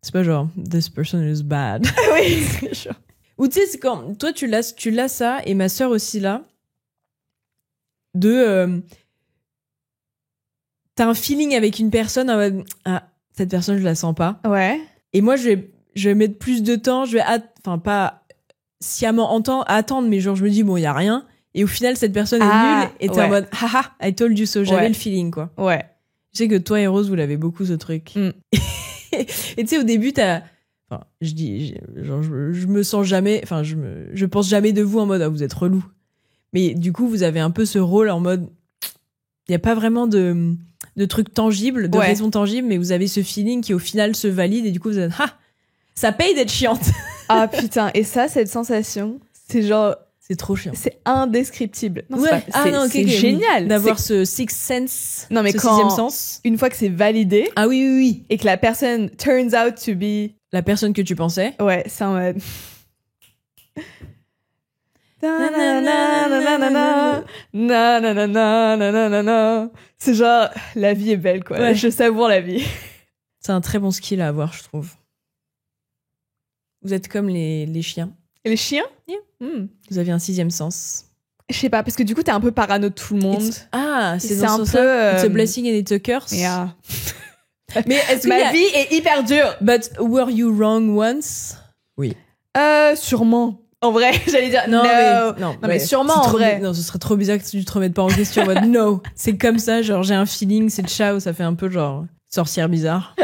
C'est pas genre this person is bad. Oui, c'est sûr. Ou tu sais c'est quand toi tu l'as ça et ma sœur aussi là de t'as un feeling avec une personne en mode ah cette personne je la sens pas. Ouais. Et moi je vais mettre plus de temps, je vais pas sciemment attendre mais genre je me dis bon il y a rien et au final cette personne est nulle et t'es en mode haha I told you so, j'avais le feeling quoi. Ouais. Je sais que toi et Rose, vous l'avez beaucoup ce truc. Et tu sais, au début, je me sens jamais, je pense jamais de vous en mode, ah, vous êtes relou. Mais du coup, vous avez un peu ce rôle en mode, il n'y a pas vraiment de trucs tangibles, de raisons tangibles, mais vous avez ce feeling qui au final se valide et du coup, vous êtes, ah, Ça paye d'être chiante. Ah putain, et ça, cette sensation, c'est genre... C'est trop chiant. C'est indescriptible. Non, Ouais. c'est génial. D'avoir C'est- ce sixth sense, Non, mais ce quand- sixième sens. Une fois que c'est validé Ah oui, oui, oui. et que la personne turns out to be... La personne que tu pensais. Ouais, c'est en mode... Na-na-na-na-na-na-na. Na-na-na-na-na-na-na. C'est genre, la vie est belle, quoi. Ouais. Je savoure la vie. C'est un très bon skill à avoir, je trouve. Vous êtes comme les chiens. Et les chiens? Yeah. Hmm. Vous avez un sixième sens. Je sais pas, parce que du coup, t'es un peu parano de tout le monde. Ah, c'est C'est dans un ce peu, sens-là. It's a blessing and it's a curse. Yeah. Mais est-ce que Ma vie est hyper dure. But were you wrong once? Oui. Sûrement. En vrai, j'allais dire no. Non, mais sûrement, en vrai. Non, ce serait trop bizarre que tu te remettes pas en question en mode no. C'est comme ça, genre j'ai un feeling, c'est ciao, ça fait un peu genre sorcière bizarre.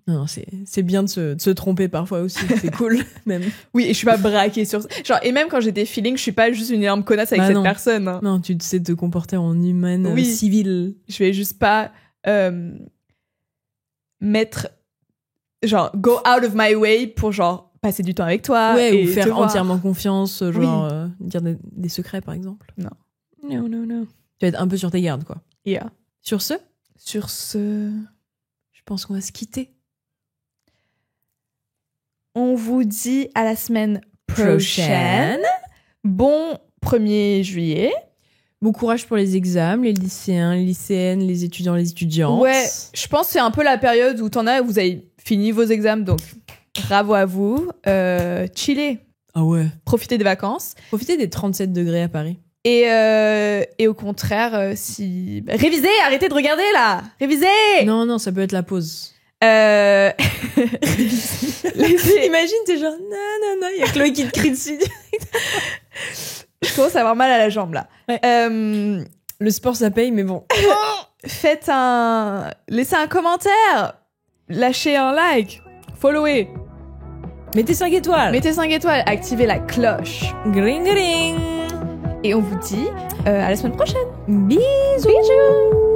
Non, c'est bien de se tromper parfois aussi, c'est cool même. Oui, et je suis pas braquée sur ça. Genre, et même quand j'ai des feelings, je suis pas juste une énorme connasse avec Bah cette non. personne. Hein. Non, tu sais te comporter en humaine Oui. civile. Je vais juste pas mettre genre go out of my way pour genre passer du temps avec toi Ouais, et ou te faire voir. entièrement confiance, genre dire des secrets par exemple. Non. Non, non, non. Tu vas être un peu sur tes gardes quoi. Yeah. Sur ce, Sur ce, je pense qu'on va se quitter. on vous dit à la semaine prochaine. Bon 1er juillet. Bon courage pour les examens, les lycéens, les lycéennes, les étudiants, les étudiantes. Ouais, je pense que c'est un peu la période où vous avez fini vos examens, donc bravo à vous. Chillez, Ah ouais. profitez des vacances. Profitez des 37 degrés à Paris. Et au contraire, révisez, arrêtez de regarder là. Révisez. Non, non, ça peut être la pause. Imagine, t'es genre, non, non, il y a Chloé qui te crie dessus. Je commence à avoir mal à la jambe là. Ouais. Le sport, ça paye, mais bon. Laissez un commentaire, lâchez un like, followez, Mettez 5 étoiles. mettez 5 étoiles, activez la cloche. Gring, gring. Et on vous dit à la semaine prochaine. Bisous. Bisous.